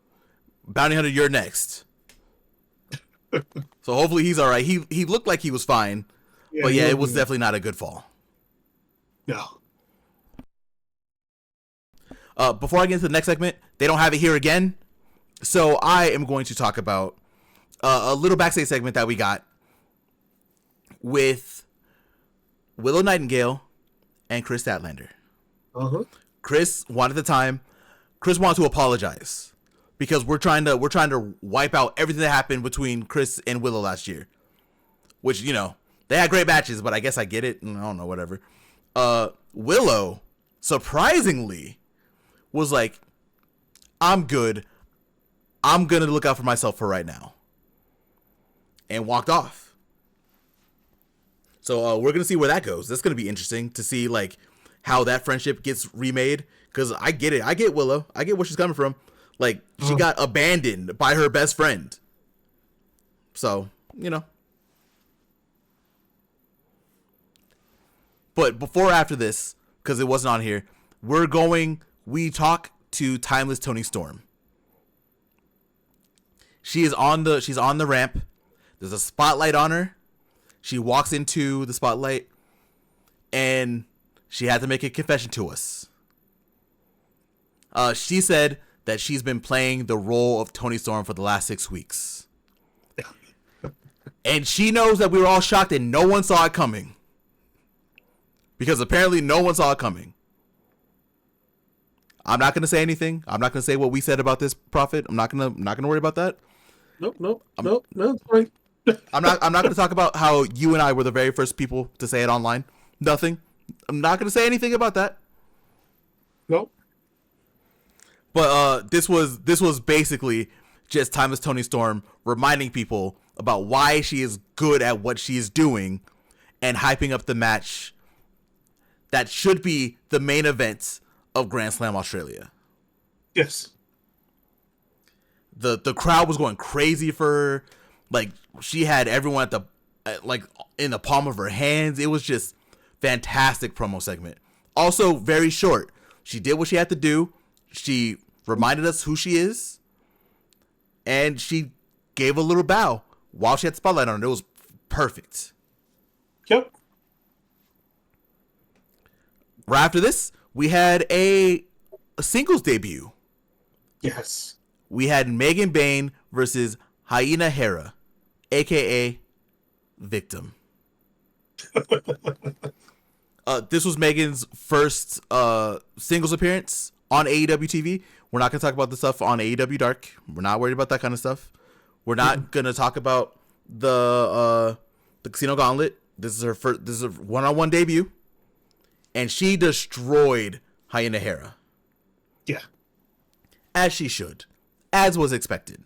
Bounty Hunter, you're next. So hopefully he's all right. He looked like he was fine, but yeah, it was definitely not a good fall. No. Before I get into the next segment, they don't have it here again, so I am going to talk about a little backstage segment that we got with Willow Nightingale and Chris Statlander. Chris wanted to apologize because we're trying to wipe out everything that happened between Chris and Willow last year, which, you know, they had great matches, but I guess I get it. I don't know, whatever. Willow surprisingly was like, I'm good. I'm gonna look out for myself for right now, and walked off. So we're gonna see where that goes. That's gonna be interesting to see like how that friendship gets remade. Because I get it. I get Willow. I get where she's coming from. Like, she got abandoned by her best friend. So, you know. But before or after this, because it wasn't on here, we talk to Timeless Toni Storm. She's on the ramp. There's a spotlight on her. She walks into the spotlight and she had to make a confession to us. She said that she's been playing the role of Toni Storm for the last 6 weeks. And she knows that we were all shocked and no one saw it coming. Because apparently no one saw it coming. I'm not going to say anything. I'm not going to say what we said about this, Prophet. I'm not going to worry about that. Nope. It's fine. I'm not going to talk about how you and I were the very first people to say it online. Nothing. I'm not going to say anything about that. Nope. But this was basically just Timeless Toni Storm reminding people about why she is good at what she is doing and hyping up the match that should be the main event of Grand Slam Australia. Yes. The crowd was going crazy for her. Like, she had everyone in the palm of her hands. It was just fantastic promo segment. Also very short. She did what she had to do. She reminded us who she is, and she gave a little bow while she had the spotlight on her. It was perfect. Yep. Right after this, we had a singles debut. Yes. We had Megan Bayne versus Hyena Hera, a.k.a. Victim. This was Megan's first singles appearance on AEW TV. We're not going to talk about the stuff on AEW Dark. We're not worried about that kind of stuff. We're not going to talk about the Casino Gauntlet. This is her one-on-one debut. And she destroyed Hyena Hera. Yeah. As she should. As was expected.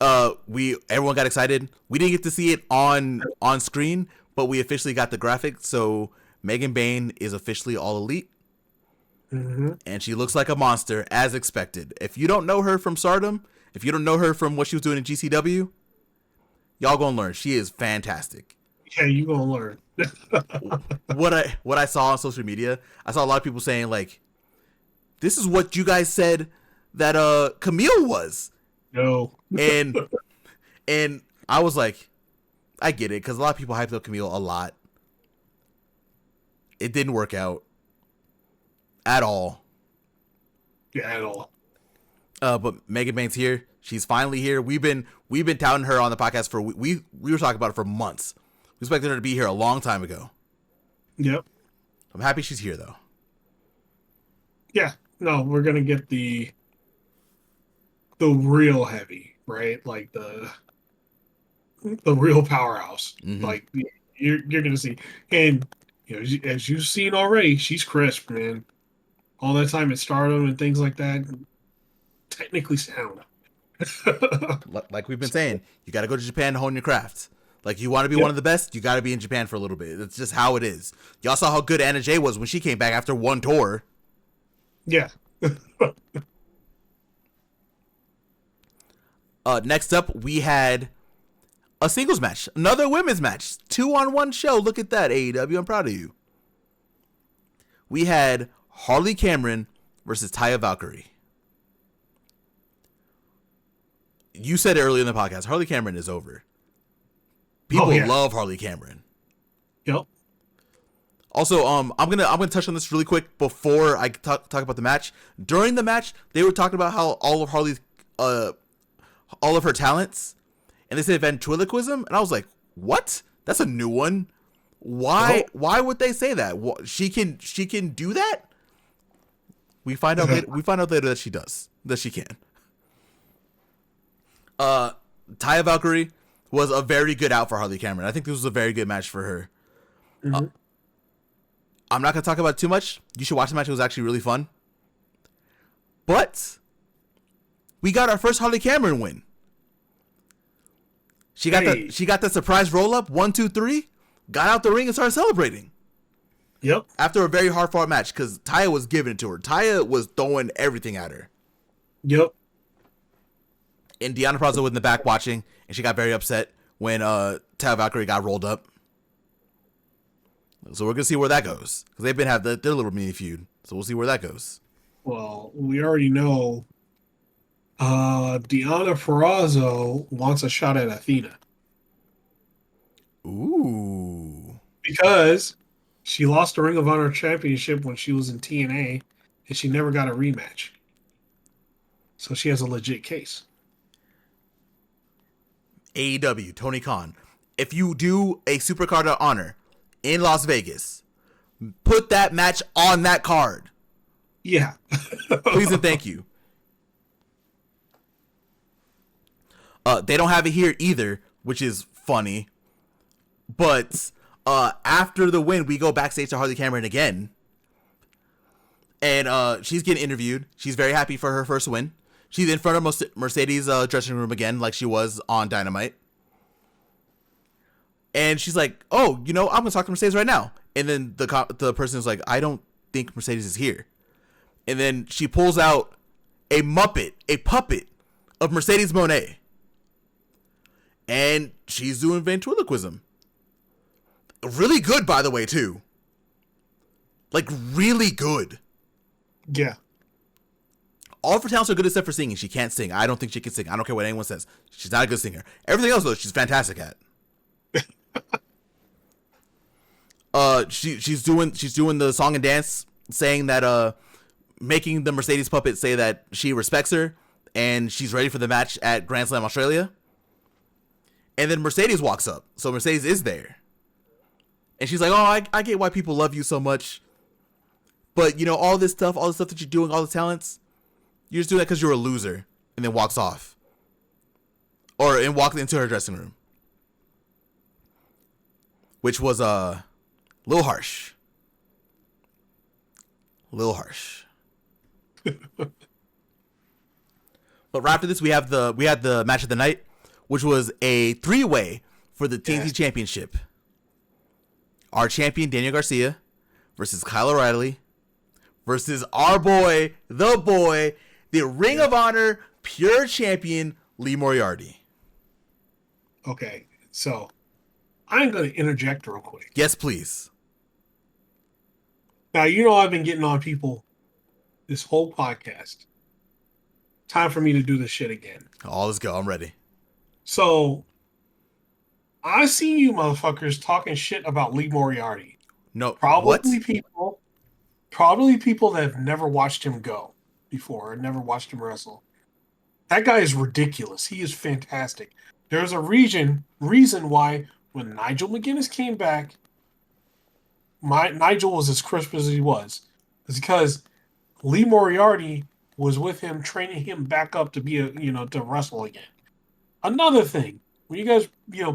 Everyone got excited. We didn't get to see it on screen, but we officially got the graphics. So Megan Bayne is officially all elite. Mm-hmm. And she looks like a monster, as expected. If you don't know her from Stardom, if you don't know her from what she was doing in GCW, y'all gonna learn. She is fantastic. Yeah, you gonna learn. What I saw on social media, I saw a lot of people saying like, "This is what you guys said that Camille was." No. and I was like, I get it, because a lot of people hyped up Camille a lot. It didn't work out at all. Yeah, at all. But Megan Bayne's here. She's finally here. We've been touting her on the podcast for we were talking about it for months. We expected her to be here a long time ago. Yep. I'm happy she's here though. Yeah. No, we're gonna get the real heavy, right? Like the real powerhouse. Mm-hmm. Like you're gonna see, and you know, as you've seen already, she's crisp, man. All that time at Stardom and things like that, technically sound. Like we've been saying, you got to go to Japan to hone your craft. Like, you want to be one Yep. of the best, you got to be in Japan for a little bit. It's just how it is. Y'all saw how good Anna Jay was when she came back after one tour. Yeah. Next up, we had a singles match, another women's match, 2-on-1 show. Look at that, AEW. I'm proud of you. We had Harley Cameron versus Taya Valkyrie. You said it earlier in the podcast, Harley Cameron is over. People love Harley Cameron. Yep. Also, I'm gonna touch on this really quick before I talk about the match. During the match, they were talking about how all of Harley's all of her talents, and they said ventriloquism, and I was like, what? That's a new one. Why? Oh. Why would they say that? She can do that. We find out later that she does. That she can. Taya Valkyrie was a very good out for Harley Cameron. I think this was a very good match for her. Mm-hmm. I'm not gonna talk about it too much. You should watch the match. It was actually really fun. But we got our first Harley Cameron win. She got the surprise roll up 1, 2, 3. Got out the ring and started celebrating. Yep. After a very hard fought match, because Taya was giving it to her. Taya was throwing everything at her. Yep. And Deonna Purrazzo was in the back watching, and she got very upset when Taya Valkyrie got rolled up. So we're gonna see where that goes, because they've been their little mini feud. So we'll see where that goes. Well, we already know Deonna Purrazzo wants a shot at Athena. Ooh. Because she lost the Ring of Honor Championship when she was in TNA, and she never got a rematch. So she has a legit case. AEW, Tony Khan. If you do a Supercard of Honor in Las Vegas, put that match on that card. Yeah. Please and thank you. They don't have it here either, which is funny. But after the win, we go backstage to Harley Cameron again. And she's getting interviewed. She's very happy for her first win. She's in front of Mercedes' dressing room again, like she was on Dynamite. And she's like, oh, I'm going to talk to Mercedes right now. And then the person is like, I don't think Mercedes is here. And then she pulls out a puppet of Mercedes Mone. And she's doing ventriloquism. Really good, by the way, too. Like, really good. Yeah. All of her talents are good except for singing. She can't sing. I don't think she can sing. I don't care what anyone says. She's not a good singer. Everything else, though, she's fantastic at. She's doing the song and dance, saying that making the Mercedes puppet say that she respects her and she's ready for the match at Grand Slam Australia. And then Mercedes walks up. So Mercedes is there. And she's like, oh, I get why people love you so much. But, all the stuff that you're doing, all the talents, you're just doing that because you're a loser. And then walks off. And walked into her dressing room. Which was a little harsh. But right after this, we had the match of the night, which was a 3-way for the TNT Championship. Our champion, Daniel Garcia, versus Kyle O'Reilly, versus our boy, the Ring of Honor pure champion, Lee Moriarty. Okay, so I'm going to interject real quick. Yes, please. Now, I've been getting on people this whole podcast. Time for me to do this shit again. Oh, let's go. I'm ready. So, I see you motherfuckers talking shit about Lee Moriarty. No, Probably what? people that have never watched him go before or never watched him wrestle. That guy is ridiculous. He is fantastic. There's a reason why when Nigel McGuinness came back, Nigel was as crisp as he was. It's because Lee Moriarty was with him, training him back up to be to wrestle again. Another thing, when you guys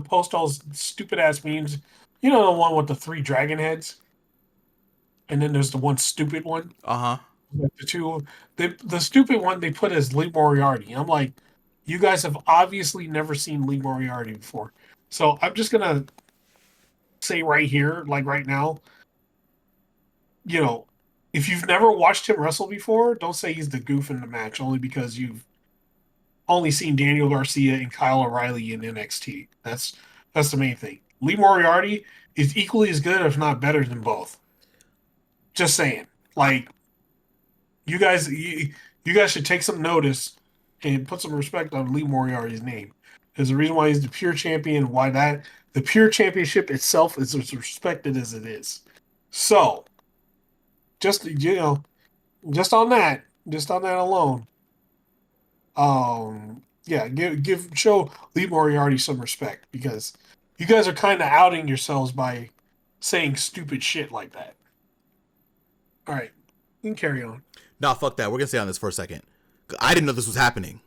post all those stupid ass memes, the one with the 3 dragon heads, and then there's the one stupid one. Uh-huh. The two, the stupid one they put as Lee Moriarty. I'm like, You guys have obviously never seen Lee Moriarty before. So I'm just gonna say right here, like right now, you know, if you've never watched him wrestle before, don't say he's the goof in the match only because you've only seen Daniel Garcia and Kyle O'Reilly in NXT. That's the main thing. Lee Moriarty is equally as good, if not better than both. Just saying. Like you guys should take some notice and put some respect on Lee Moriarty's name. There's a reason why he's the pure champion, why that the pure championship itself is as respected as it is. So just just on that alone, yeah, show Lee Moriarty some respect because you guys are kind of outing yourselves by saying stupid shit like that. All right, you can carry on. Nah, fuck that. We're gonna stay on this for a second. I didn't know this was happening.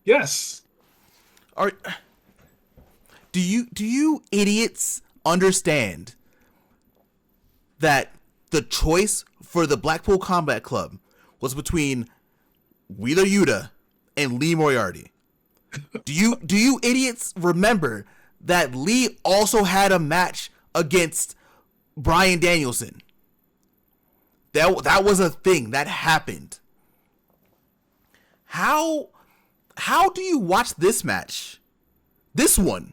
Yes. All right. Do you idiots understand that the choice for the Blackpool Combat Club was between Wheeler Yuta and Lee Moriarty? Do you idiots remember that Lee also had a match against Bryan Danielson? That was a thing that happened. How do you watch this match? This one.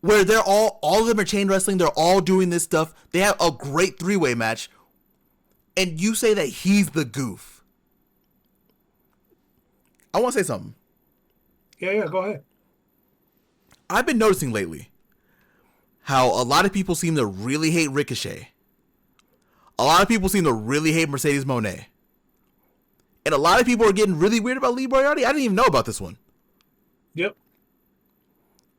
Where they're all of them are chain wrestling, they're all doing this stuff. They have a great three-way match. And you say that he's the goof. I want to say something. Yeah, go ahead. I've been noticing lately how a lot of people seem to really hate Ricochet. A lot of people seem to really hate Mercedes Mone. And a lot of people are getting really weird about Lee Moriarty. I didn't even know about this one. Yep.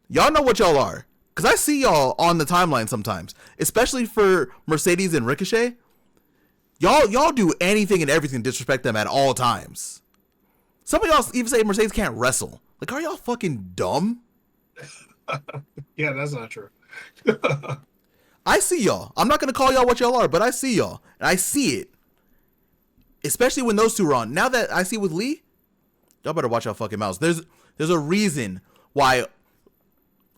Y'all know what y'all are. Because I see y'all on the timeline sometimes. Especially for Mercedes and Ricochet. Y'all do anything and everything to disrespect them at all times. Some of y'all even say Mercedes can't wrestle. Like, are y'all fucking dumb? Yeah, that's not true. I see y'all. I'm not going to call y'all what y'all are, but I see y'all. And I see it. Especially when those two are on. Now that I see with Lee, y'all better watch y'all fucking mouths. There's a reason why,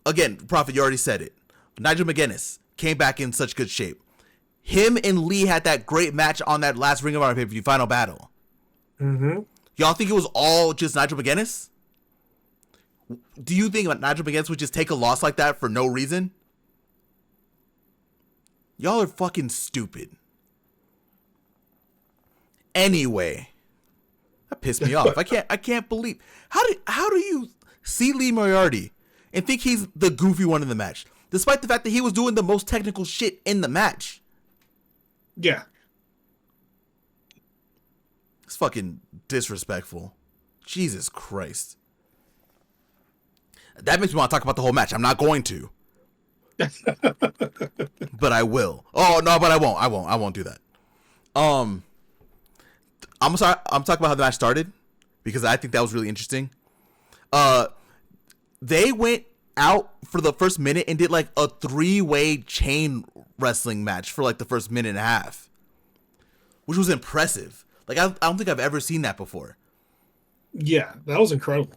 again, Prophet, you already said it. Nigel McGuinness came back in such good shape. Him and Lee had that great match on that last Ring of Honor pay-per-view final battle. Mm-hmm. Y'all think it was all just Nigel McGuinness? Do you think Nigel McGuinness would just take a loss like that for no reason? Y'all are fucking stupid. Anyway, that pissed me off. I can't believe how do you see Lee Moriarty and think he's the goofy one in the match, despite the fact that he was doing the most technical shit in the match. Yeah. It's fucking disrespectful. Jesus Christ. That makes me want to talk about the whole match. I'm not going to. But I will. Oh no, but I won't. I won't do that. I'm sorry. I'm talking about how the match started because I think that was really interesting. They went out for the first minute and did like a 3-way chain wrestling match for like the first minute and a half, which was impressive. Like I don't think I've ever seen that before. Yeah, that was incredible.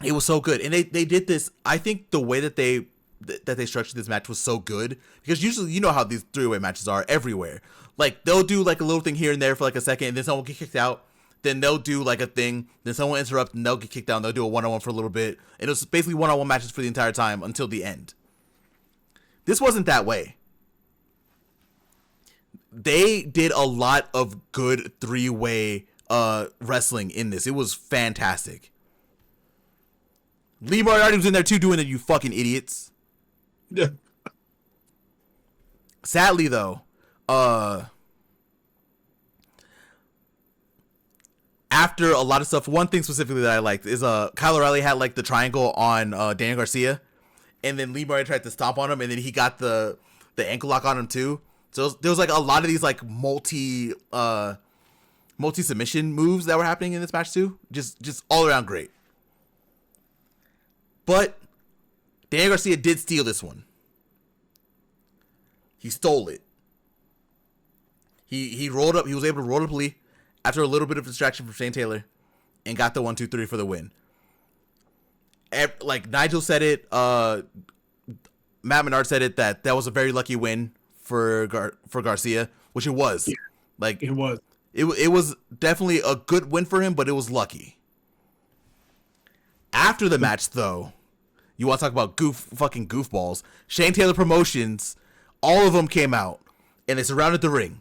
It was so good, and they did this. I think the way that they structured this match was so good because usually you know how these 3-way matches are everywhere. Like they'll do like a little thing here and there for like a second, and then someone will get kicked out. Then they'll do like a thing, then someone interrupt, and they'll get kicked out. And they'll do a 1-on-1 for a little bit, and it was basically 1-on-1 matches for the entire time until the end. This wasn't that way. They did a lot of good 3-way wrestling in this. It was fantastic. Lee Moriarty was in there too doing it, you fucking idiots. Yeah. Sadly though, after a lot of stuff, one thing specifically that I liked is Kyle O'Reilly had like the triangle on Daniel Garcia, and then Lee Moriarty tried to stomp on him, and then he got the ankle lock on him too. So there was like a lot of these like multi submission moves that were happening in this match too. Just all around great. But Daniel Garcia did steal this one. He stole it. He rolled up. He was able to roll up Lee after a little bit of distraction from Shane Taylor, and got the 1-2-3 for the win. Like Nigel said it, Matt Menard said it, that was a very lucky win for Garcia, which it was. Yeah, like it was. It was definitely a good win for him, but it was lucky. After the match, though, you want to talk about fucking goofballs? Shane Taylor Promotions, all of them came out and they surrounded the ring.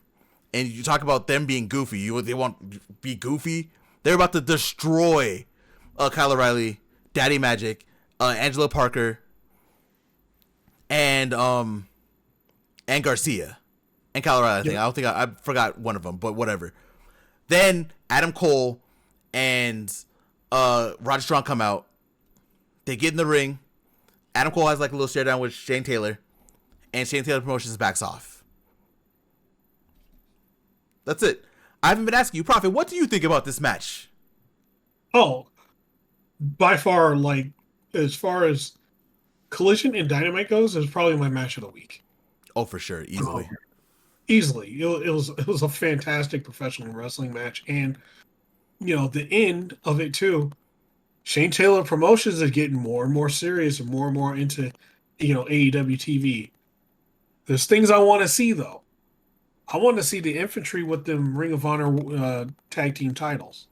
And you talk about them being goofy. They want to be goofy. They're about to destroy Kyle O'Reilly, Daddy Magic, Angela Parker, and Garcia, and Kyle O'Reilly. I think. Yeah. I don't think I forgot one of them, but whatever. Then Adam Cole and Roderick Strong come out. They get in the ring. Adam Cole has like a little stare down with Shane Taylor, and Shane Taylor Promotions backs off. That's it. I haven't been asking you, Prophet, what do you think about this match? Oh, by far, like, as far as Collision and Dynamite goes, it's probably my match of the week. Oh, for sure. Easily. Easily. It was a fantastic professional wrestling match. And, the end of it, too, Shane Taylor Promotions is getting more and more serious and more into, AEW TV. There's things I want to see, though. I want to see the infantry with them Ring of Honor tag team titles.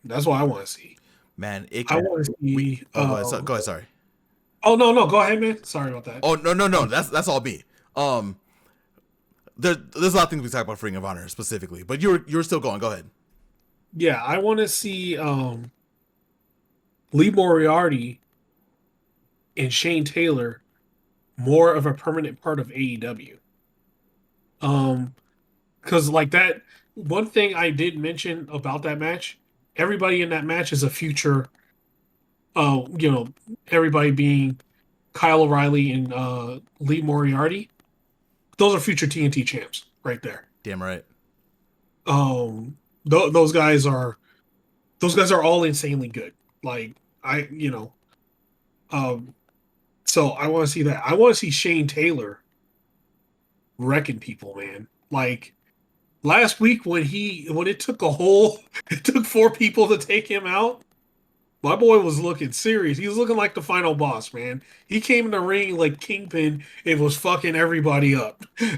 That's what I want to see. Man, I want to see. Go ahead. Sorry. Oh no, go ahead, man. Sorry about that. Oh no. That's all me. There's a lot of things we talk about for Ring of Honor specifically, but you're still going. Go ahead. Yeah, I want to see Lee Moriarty and Shane Taylor more of a permanent part of AEW. Because like that, one thing I did mention about that match, everybody in that match is a future, everybody being Kyle O'Reilly and Lee Moriarty. Those are future TNT champs right there. Damn right. Those guys are all insanely good. Like so I want to see that. I want to see Shane Taylor wrecking people, man. Like last week when it took it took 4 people to take him out. My boy was looking serious. He was looking like the final boss, man. He came in the ring like Kingpin and was fucking everybody up. And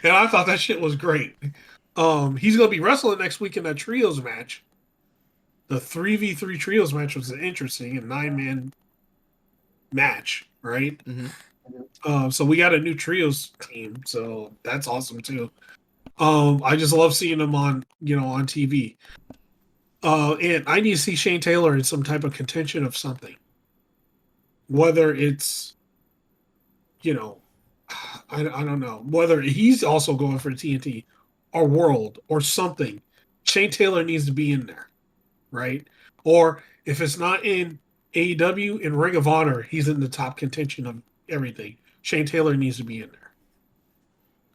I thought that shit was great. He's gonna be wrestling next week in that trios match. The 3v3 trios match was interesting, a 9-man match, right? Mm-hmm. So we got a new trios team, so that's awesome too. I just love seeing them on TV. And I need to see Shane Taylor in some type of contention of something. Whether it's, I don't know. Whether he's also going for TNT or World or something. Shane Taylor needs to be in there, right? Or if it's not in AEW, in Ring of Honor, he's in the top contention of everything. Shane Taylor needs to be in there.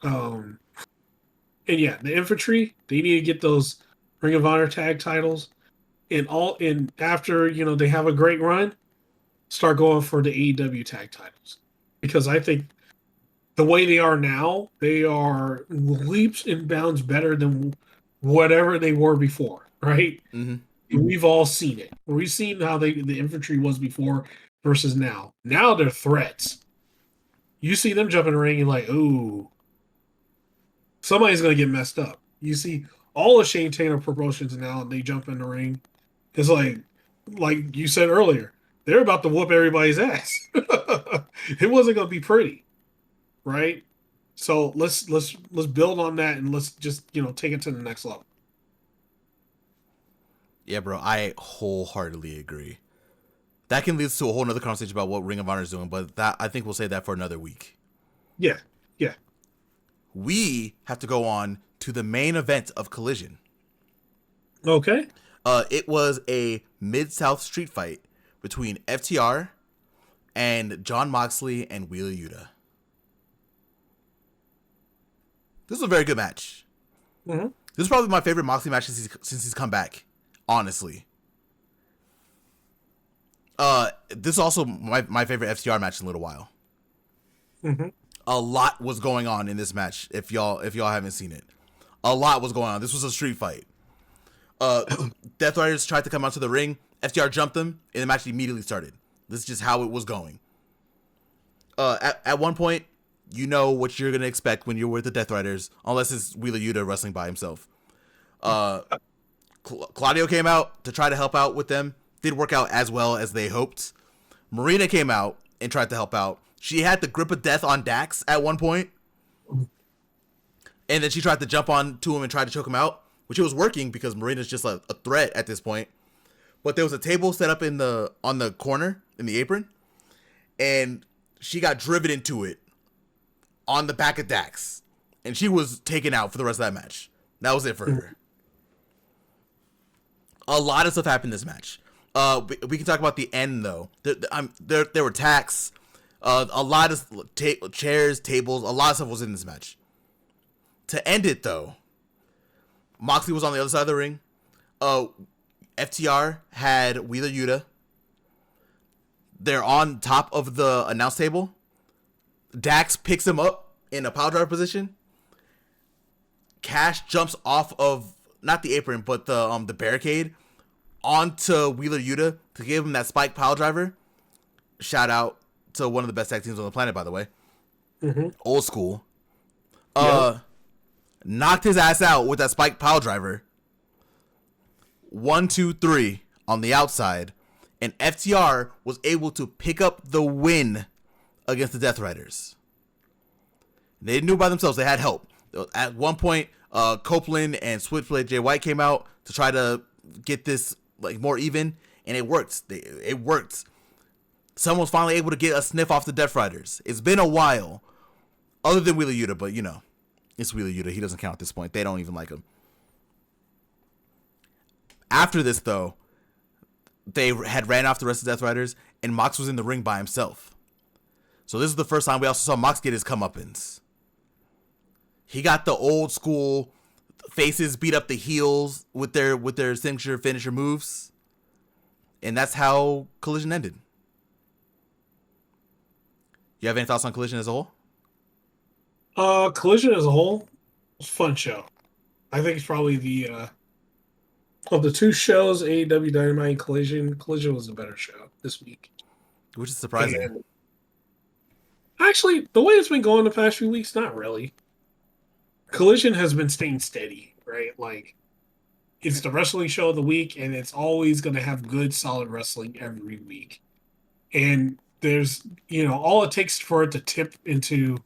And yeah, the infantry, they need to get those Ring of Honor tag titles, and after they have a great run, start going for the AEW tag titles, because I think the way they are now, they are leaps and bounds better than whatever they were before, right? Mm-hmm. And we've all seen it. We've seen how the infantry was before versus now. Now they're threats. You see them jump in the ring, you're like, ooh, somebody's gonna get messed up. You see all the Shane Taylor promotions now, they jump in the ring. It's like you said earlier, they're about to whoop everybody's ass. It wasn't gonna be pretty, right? So let's build on that, and let's just take it to the next level. Yeah, bro, I wholeheartedly agree. That can lead to a whole nother conversation about what Ring of Honor is doing, but that I think we'll save that for another week. Yeah. We have to go on to the main event of Collision. Okay. It was a Mid-South street fight between FTR and Jon Moxley and Wheeler Yuta. This was a very good match. Mm-hmm. This is probably my favorite Moxley match since he's come back, honestly. This is also my favorite FTR match in a little while. Mm-hmm. A lot was going on in this match. If y'all haven't seen it, a lot was going on. This was a street fight. Uh, Death Riders tried to come onto the ring. FTR jumped them, and the match immediately started. This is just how it was going. At one point, you know what you're gonna expect when you're with the Death Riders, unless it's Wheeler Yuta wrestling by himself. Claudio came out to try to help out with them. Didn't work out as well as they hoped. Marina came out and tried to help out. She had the grip of death on Dax at one point, and then she tried to jump on to him and try to choke him out, which it was working because Marina's just a threat at this point. But there was a table set up on the corner in the apron, and she got driven into it on the back of Dax, and she was taken out for the rest of that match. That was it for her. A lot of stuff happened in this match. We can talk about the end though. There were tacks, a lot of chairs, tables, a lot of stuff was in this match. To end it though, Moxley was on the other side of the ring. FTR had Wheeler Yuta. They're on top of the announce table. Dax picks him up in a pile driver position. Cash jumps off of not the apron but the barricade onto Wheeler Yuta to give him that spike pile driver. Shout out to one of the best tag teams on the planet, by the way. Mm-hmm. Old school. Yep. Knocked his ass out with that spike pile driver. 1, 2, 3 on the outside, and FTR was able to pick up the win against the Death Riders. They didn't do it by themselves. They had help. At one point, Copeland and Switchblade Jay White came out to try to get this like more even, and it worked. It worked. Someone was finally able to get a sniff off the Death Riders. It's been a while, other than Wheeler Yuta, but you know, it's Wheeler Yuta. He doesn't count at this point. They don't even like him. After this, though, they had ran off the rest of the Death Riders, and Mox was in the ring by himself. So this is the first time we also saw Mox get his comeuppance. He got the old school faces beat up the heels with their signature finisher moves, and that's how Collision ended. You have any thoughts on Collision as a whole? Collision as a whole, it's a fun show. I think it's probably of the two shows, AEW Dynamite and Collision was the better show this week. Which is surprising. And actually, the way it's been going the past few weeks, not really. Collision has been staying steady, right? Like, it's the wrestling show of the week, and it's always going to have good, solid wrestling every week. And there's, all it takes for it to tip into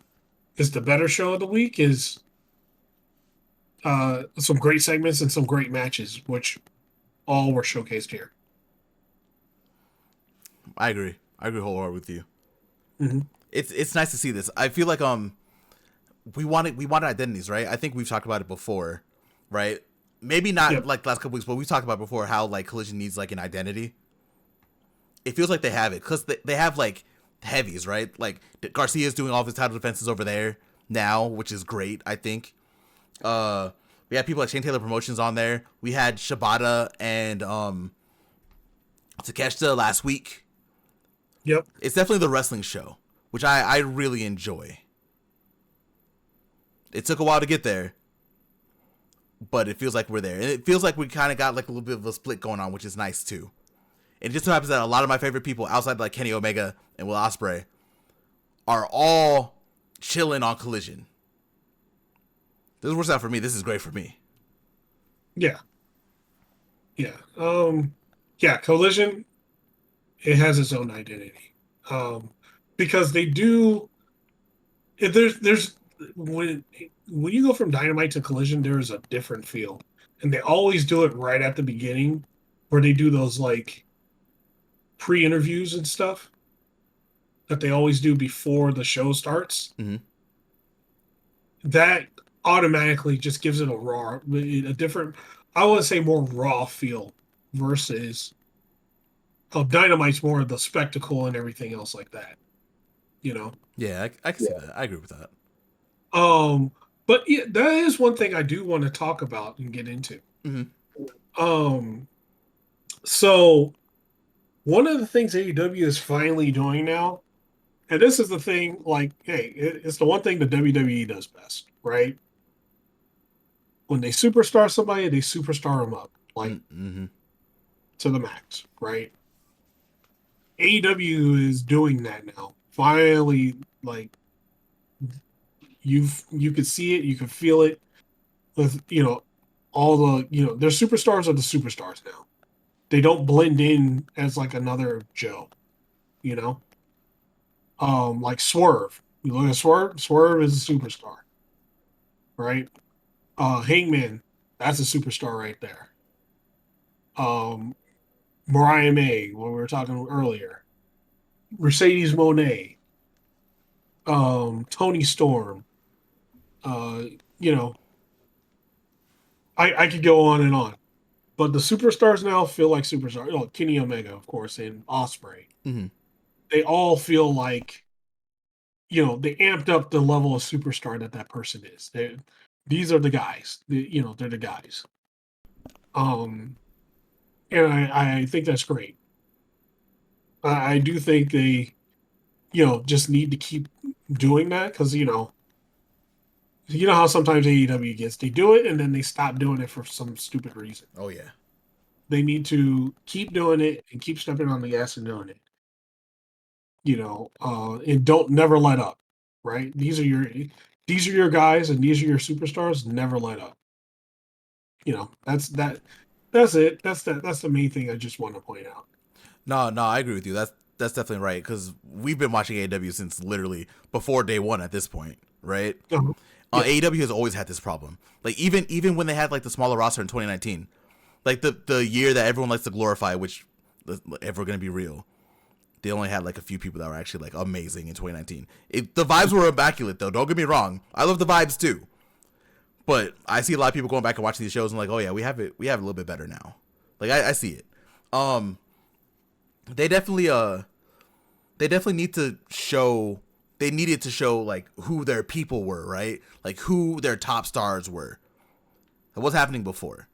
is the better show of the week is some great segments and some great matches, which all were showcased here. I agree wholeheartedly with you. Mm-hmm. It's nice to see this. I feel like we wanted identities, right? I think we've talked about it before, right? Maybe not like the last couple weeks, but we've talked about before how like Collision needs like an identity. It feels like they have it because they have like heavies, right? Like Garcia's doing all of his title defenses over there now, which is great, I think. We had people like Shane Taylor Promotions on there. We had Shibata and Takeshita last week. Yep. It's definitely the wrestling show, which I really enjoy. It took a while to get there, but it feels like we're there. And it feels like we kind of got like a little bit of a split going on, which is nice too. And it just so happens that a lot of my favorite people outside like Kenny Omega and Will Ospreay are all chilling on Collision. This works out for me. This is great for me. Yeah. Yeah. Collision, it has its own identity. Because they do there's when you go from Dynamite to Collision, there's a different feel. And they always do it right at the beginning where they do those like pre-interviews and stuff that they always do before the show starts. Mm-hmm. That automatically just gives it a different, I would say more raw feel versus Dynamite's more of the spectacle and everything else like that. Yeah, I can see that. I agree with that. But yeah, that is one thing I do want to talk about and get into. Mm-hmm. So one of the things AEW is finally doing now, and this is the thing, like, hey, it's the one thing the WWE does best, right? When they superstar somebody, they superstar them up. like Mm-hmm. to the max, right? AEW is doing that now. Finally, like you could see it, you could feel it with all the their superstars are the superstars now. They don't blend in as like another Joe, you know. Like Swerve. You look at Swerve. Swerve is a superstar, right? Hangman, that's a superstar right there. Um, Mariah May, when we were talking earlier, Mercedes Monet, Tony Storm. Uh, you know, I could go on and on. But the superstars now feel like superstars. Kenny Omega, of course, and Osprey. Mm-hmm. They all feel like, they amped up the level of superstar that person is. These are the guys. They're the guys. Um, and I think that's great. I do think they, just need to keep doing that because, how sometimes AEW gets, they do it and then they stop doing it for some stupid reason. Oh yeah. They need to keep doing it and keep stepping on the gas and doing it. And don't never let up, right? These are your guys and these are your superstars. Never let up. That's that. That's it. That's the main thing I just want to point out. No, I agree with you. That's definitely right because we've been watching AEW since literally before day one at this point, right? Yeah. AEW has always had this problem. Like even when they had like the smaller roster in 2019, like the year that everyone likes to glorify, which if we're gonna be real, they only had like a few people that were actually like amazing in 2019. The vibes were immaculate though. Don't get me wrong. I love the vibes too. But I see a lot of people going back and watching these shows and like, oh yeah, we have it a little bit better now. Like I see it. They definitely need to show they needed to show like who their people were, right? Like who their top stars were. That was happening before.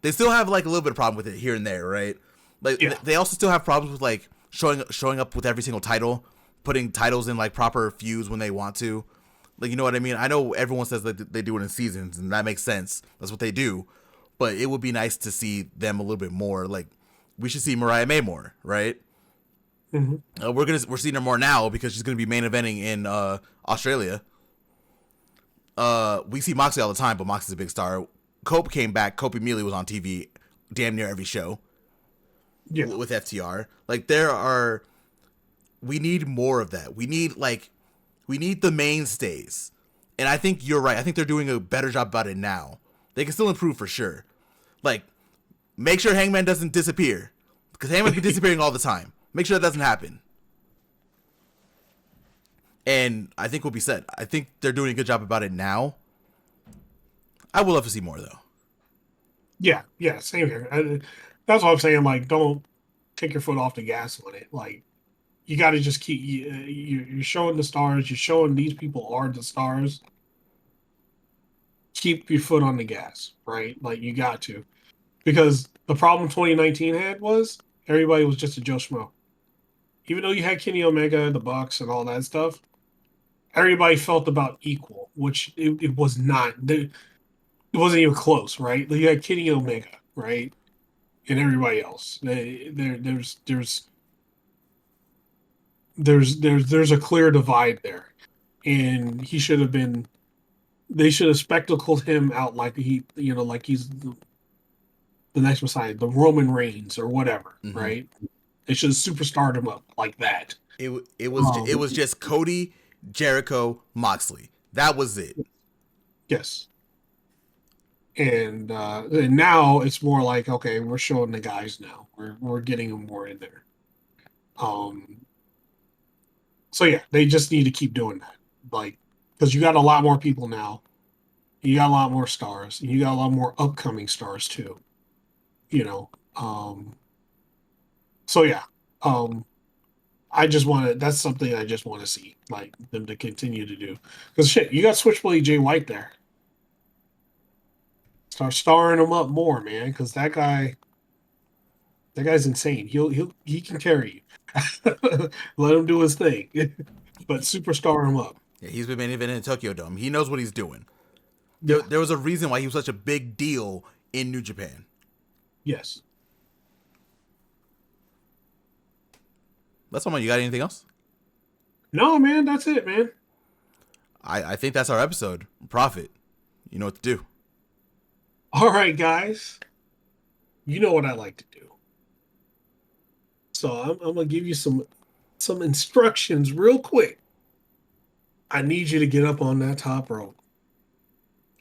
They still have like a little bit of problem with it here and there, right? Like Yeah. they also still have problems with like showing up with every single title, putting titles in like proper feuds when they want to. Like, you know what I mean? I know everyone says that they do it in seasons, and that makes sense. That's what they do. But it would be nice to see them a little bit more. Like, we should see Mariah May more, right? Mm-hmm. We're seeing her more now because she's gonna be main eventing in Australia. We see Moxley all the time, but Moxley's a big star. Cope came back. Cope immediately was on TV, damn near every show. Yeah. With FTR. Like we need more of that. We need the mainstays. And I think you're right. I think they're doing a better job about it now. They can still improve for sure. Like, make sure Hangman doesn't disappear. Because Hangman be disappearing all the time. Make sure that doesn't happen. And I think we'll be set. I think they're doing a good job about it now. I would love to see more, though. Yeah. Yeah. Same here. That's what I'm saying. Like, don't take your foot off the gas on it. Like, you got to just keep. You're showing the stars. You're showing these people are the stars. Keep your foot on the gas, right? Like, you got to. Because the problem 2019 had was everybody was just a Joe Schmo. Even though you had Kenny Omega, the Bucks, and all that stuff, everybody felt about equal, which it was not. It wasn't even close, right? You had Kenny Omega, right, and everybody else. There's a clear divide there, and he should have been. They should have spectacled him out like like he's the next Messiah, the Roman Reigns or whatever, Mm-hmm. right? They should have superstarred him up like that. It was just Cody, Jericho, Moxley. That was it. Yes. And now it's more like, okay, we're showing the guys now. We're getting them more in there. Um so yeah, they just need to keep doing that. Like, because you got a lot more people now. You got a lot more stars, and you got a lot more upcoming stars too. You know. So yeah. Um I just want to. That's something I just want to see, like them to continue to do. Because shit, you got Switchblade Jay White there. Start starring him up more, man. Because that guy's insane. He can carry you. Let him do his thing, but superstar him up. Yeah, he's been main eventing in Tokyo Dome. He knows what he's doing. Yeah, There was a reason why he was such a big deal in New Japan. Yes. That's all. You got anything else? No, man, that's it, man. I think that's our episode. Profit. You know what to do. All right, guys. You know what I like to do. So I'm gonna give you some instructions real quick. I need you to get up on that top rope.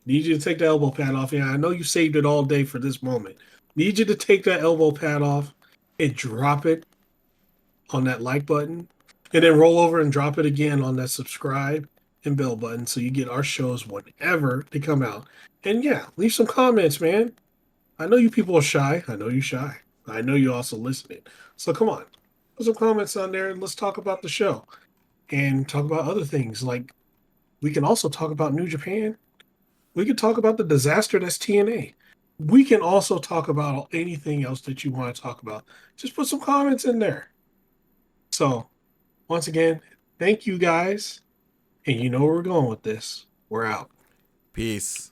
Need you to take the elbow pad off. Yeah, I know you saved it all day for this moment. Need you to take that elbow pad off and drop it on that like button, and then roll over and drop it again on that subscribe and bell button so you get our shows whenever they come out. And yeah, leave some comments, man. I know you people are shy. I know you're shy. I know you also listening. So come on, put some comments on there and let's talk about the show and talk about other things. Like we can also talk about New Japan. We can talk about the disaster that's TNA. We can also talk about anything else that you want to talk about. Just put some comments in there. So once again, thank you guys. And you know where we're going with this. We're out. Peace.